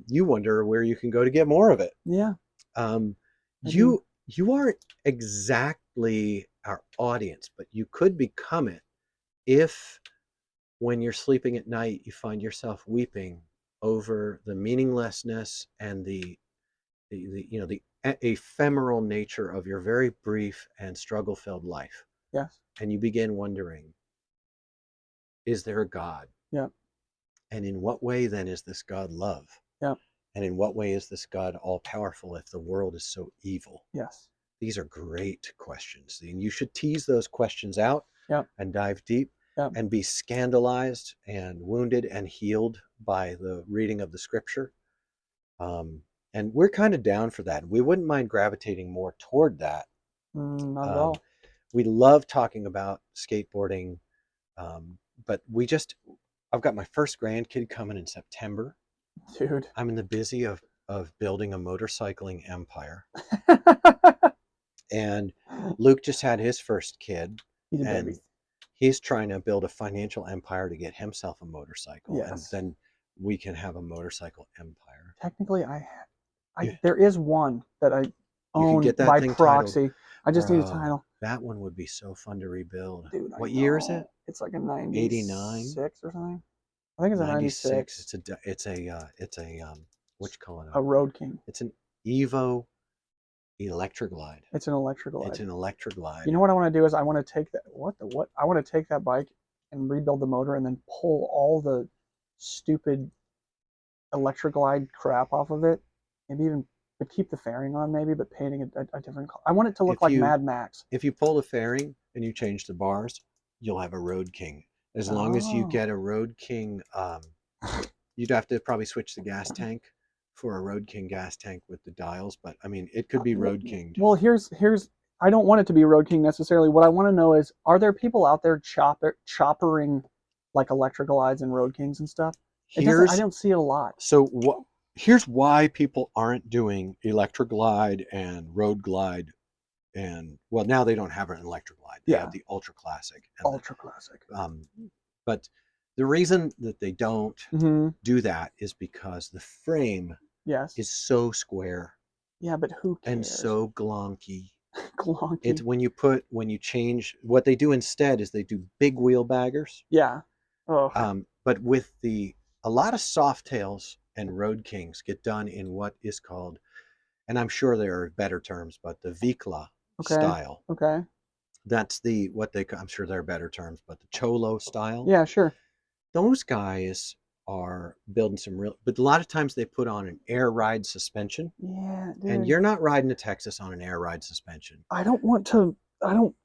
you wonder where you can go to get more of it. Yeah. You aren't exactly our audience, but you could become it if, when you're sleeping at night, you find yourself weeping over the meaninglessness and the ephemeral nature of your very brief and struggle-filled life. Yes. And you begin wondering, is there a God? Yeah. And in what way then is this God love? Yeah. And in what way is this God all-powerful if the world is so evil? Yes. These are great questions. And you should tease those questions out. Yep. And dive deep. Yep. And be scandalized and wounded and healed by the reading of the scripture. And we're kind of down for that. We wouldn't mind gravitating more toward that. Not at all. We love talking about skateboarding, but I've got my first grandkid coming in September. Dude. I'm in the busy of building a motorcycling empire. And Luke just had his first kid. He's a and baby. He's trying to build a financial empire to get himself a motorcycle. Yes. And then we can have a motorcycle empire. Technically, there is one that I own get that by thing proxy. titled. I just need a title. That one would be so fun to rebuild. Dude, what year is it? It's like a 96 89 or something. I think it's a 96. It's a what you call it? A Road King. It's an Evo Electric Glide. It's an Electric Glide. It's an Electric Glide. You know what I want to do is I want to take that. I want to take that bike and rebuild the motor and then pull all the stupid Electroglide crap off of it. Maybe even, but keep the fairing on maybe, but painting a different color. I want it to look If like you Mad Max. if you pull the fairing and you change the bars, you'll have a Road King. As long as you Oh. get a Road King, you'd have to probably switch the gas tank for a Road King gas tank with the dials. But I mean, it could be Road Kinged. Well, here's I don't want it to be Road King necessarily. What I want to know is, are there people out there choppering like Electroglides and Road Kings and stuff? It doesn't. I Here's don't see it a lot. so what. Here's why people aren't doing Electroglide and Road Glide, and well, now they don't have an Electroglide. They Yeah, have the Ultra Classic and ultra classic. but the reason that they don't Mm-hmm. do that is because the frame Yes. is so square Yeah, but who and cares? so glonky. It's Glonky. when you change, what they do instead is they do big wheel baggers. Yeah. Oh. But with a lot of Softails and Road Kings get done in what is called, and I'm sure there are better terms, but the Vikla Okay. style. Okay. That's I'm sure there are better terms, but the Cholo style. Yeah. Sure. Those guys are building some real, but a lot of times they put on an air ride suspension, Yeah, and dude. you're not riding to Texas on an air ride suspension. I don't want to. I don't.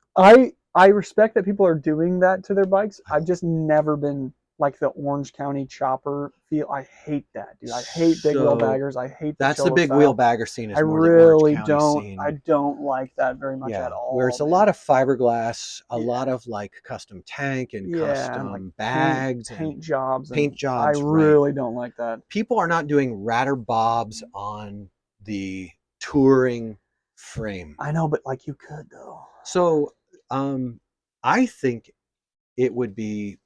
I respect that people are doing that to their bikes. I I've don't. just never been like the Orange County chopper feel. I hate that, dude. I hate big wheel So baggers. I hate the that's the Cholo big wheel style. bagger scene, I is more the Orange really County don't. scene. I don't like that very much at Yeah, where all, it's a man. lot of fiberglass, a Yeah, lot of like custom tank and yeah, and like custom bags and paint jobs, paint and I jobs, right? really don't like that. People are not doing ratter bobs on the touring frame. I know, but like you could though. So I think it would be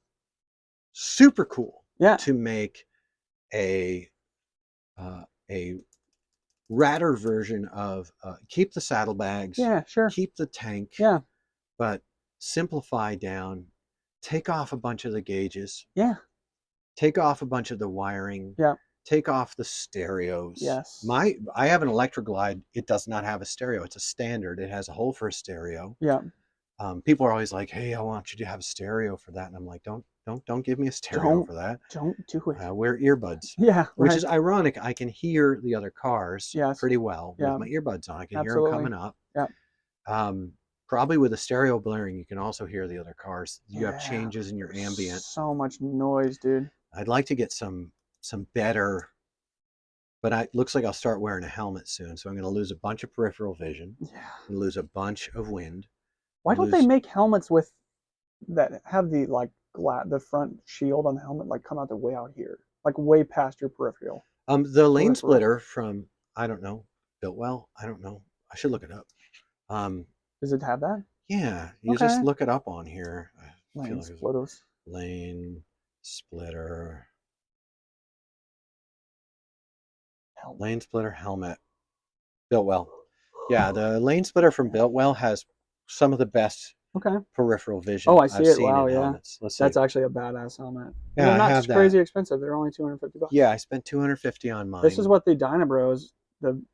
super cool Yeah, to make a a ratter version of keep the saddlebags, yeah, sure. keep the tank, Yeah, but simplify down, take off a bunch of the gauges, yeah, take off a bunch of the wiring, yeah. take off the stereos. Yes. I have an Electroglide. It does not have a stereo. It's a standard. It has a hole for a stereo. Yeah. People are always like, "Hey, I want you to have a stereo for that," and I'm like, don't give me a stereo Don't for that. don't do it. Wear earbuds." Yeah, Which right. is ironic. I can hear the other cars Yes. pretty well with Yeah, my earbuds on. I can hear them absolutely. coming up. Yeah. Um, Probably with a stereo blaring, you can also hear the other cars. You have Yeah. changes in your ambient. So much noise, dude. I'd like to get some better, but it looks like I'll start wearing a helmet soon. So I'm going to lose a bunch of peripheral vision. Yeah. I'm going to lose a bunch of wind. Why don't they make helmets with that have the like the front shield on the helmet like come out the way out here, like way past your peripheral? The lane Peripheral. splitter from, I don't know, built well. I don't know. I should look it up. Um, Does it have that? yeah, you just Okay. look it up on here. I feel Lane like it's splitters. lane splitter, Helmet. lane splitter helmet, built well. Yeah, the lane splitter from Biltwell has some of the best Okay. peripheral Oh, vision I see I've it. seen Wow. in Yeah. helmets. Let's see. That's actually a badass helmet. And Yeah, they're I not have that. crazy expensive. They're only $250. Yeah, I spent 250 on This is mine. what the Dynabros,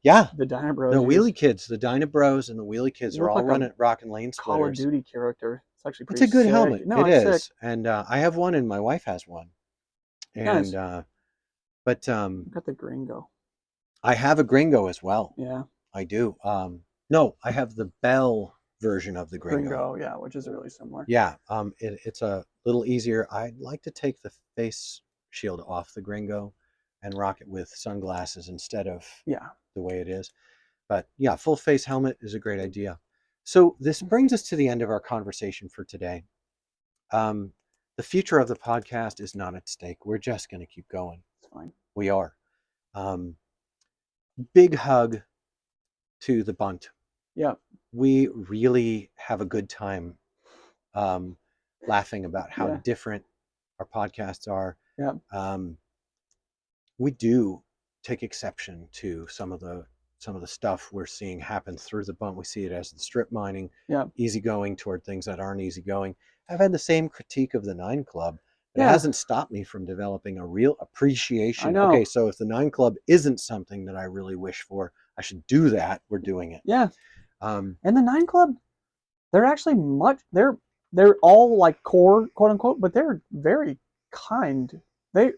Yeah, the Dynabros the use. Wheelie Kids, the Dyna Bros and the Wheelie Kids You are look all like a rocking lane Call of splitters. Duty character. It's actually It's pretty a good sick. helmet. No, It it's sick. is, and I have one, and my wife has one. And Nice. but Got the Gringo. I have a Gringo as well. Yeah. I do. No, I have the Bell version of the Gringo. Gringo, yeah, which is really similar. Yeah, it's a little easier. I'd like to take the face shield off the Gringo and rock it with sunglasses instead of Yeah. the way it is. But yeah, full face helmet is a great idea. So this brings us to the end of our conversation for today. The future of the podcast is not at stake. We're just going to keep going. It's fine. We are. Big hug to the bunt. Yeah. We really have a good time laughing about how Yeah. different our podcasts are. Yeah. We do take exception to some of the stuff we're seeing happen through the bunt. We see it as the strip mining, Yeah. easygoing toward things that aren't easygoing. I've had the same critique of the Nine Club, but Yeah. it hasn't stopped me from developing a real appreciation. I know. Okay, so if the Nine Club isn't something that I really wish for, I should do that. We're doing it. Yeah. Um, And the Nine Club, they're actually they're all like core, quote unquote, but they're very kind. They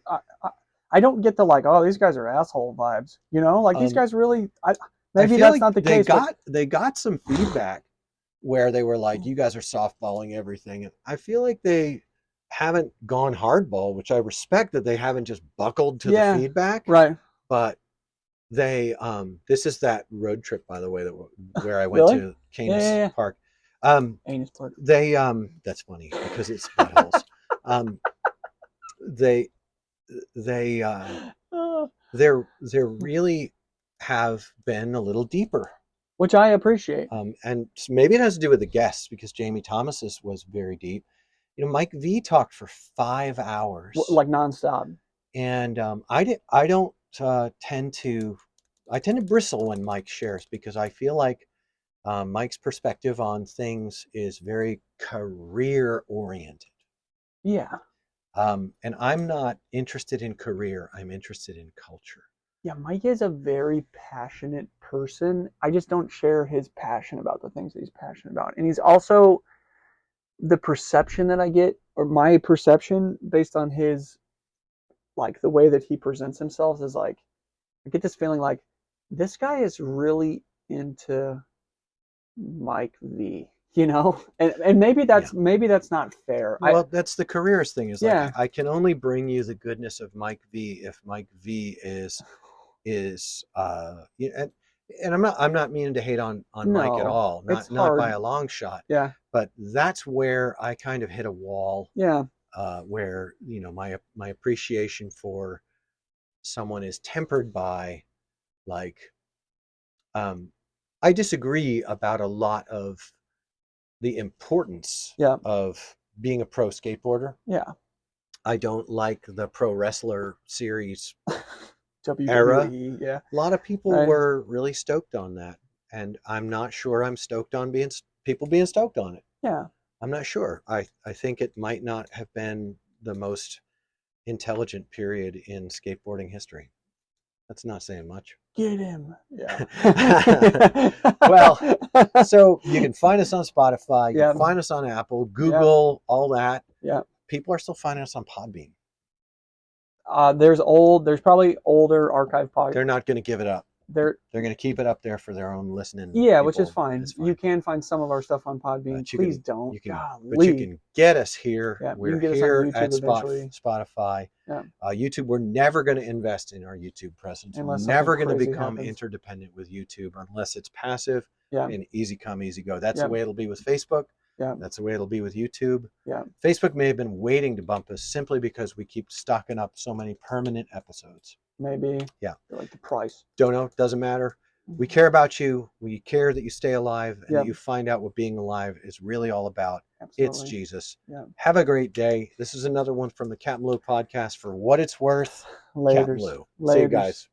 I don't get the like, oh, these guys are asshole vibes. You know, like these Um, guys really. I Maybe feel that's like not the case, but they got some feedback where they were like, "You guys are softballing everything." And I feel like they haven't gone hardball, which I respect that they haven't just buckled to the yeah, feedback. right. But they this is that road trip, by the way, that where I went Really? to Yeah, yeah, Canis yeah. Park. Um, Anus plug. they that's funny because it's buttholes. Um, they they Uh, they're really have been a little deeper. which I appreciate. And maybe it has to do with the guests because Jamie Thomas's was very deep. You know, Mike V talked for 5 hours, Like nonstop. and I don't tend to. I tend to bristle when Mike shares because I feel like Mike's perspective on things is very career oriented. Yeah. And I'm not interested in career. I'm interested in culture. Yeah, Mike is a very passionate person. I just don't share his passion about the things that he's passionate about. And he's also the perception that I get, or my perception based on his, like the way that he presents himself is like, I get this feeling like this guy is really into Mike V, you know? And Yeah. maybe that's not fair. Well, that's the careers thing is like Yeah, I can only bring you the goodness of Mike V if Mike V is and I'm not meaning to hate on Mike at no. all, It's not by hard. a long shot, Yeah. but that's where I kind of hit a wall Yeah. where my appreciation for someone is tempered by like um, I disagree about a lot of the importance Yeah. of being a pro skateboarder. Yeah. I don't like the pro wrestler series era. WWE, yeah. A lot of people Right. were really stoked on that, and I'm not sure I'm stoked on being people being stoked on it. Yeah. I'm not sure. I think it might not have been the most intelligent period in skateboarding history. That's not saying much. Get him. Yeah. Well, so you can find us on Spotify, you can Yeah. find us on Apple, Yeah. Google, all that. Yeah. People are still finding us on Podbean. There's probably older archive pod They're not going to give it up. there. They're going to keep it up there for their own listening Yeah, which is people. fine. It's You fine. can find some of our stuff on Podbean. But Please don't. but you Golly. can get us here. Yeah, you We're can get us on here at YouTube eventually. Spotify. Yeah, YouTube, we're never going to invest in our YouTube presence. We're unless something never going to crazy become happens. interdependent with YouTube unless it's passive Yeah, and easy come, easy go. That's the yeah, way it'll be with Facebook. yeah, That's the way it'll be with YouTube. yeah. Facebook may have been waiting to bump us simply because we keep stocking up so many permanent episodes. Maybe. Yeah. Like the price. Don't know. Doesn't matter. We care about you. We care that you stay alive and Yeah, that you find out what being alive is really all about. It's absolutely. Jesus. Yeah. Have a great day. This is another one from the CapmLew podcast. For what it's worth, Laters. CapmLew. See you Laters. guys.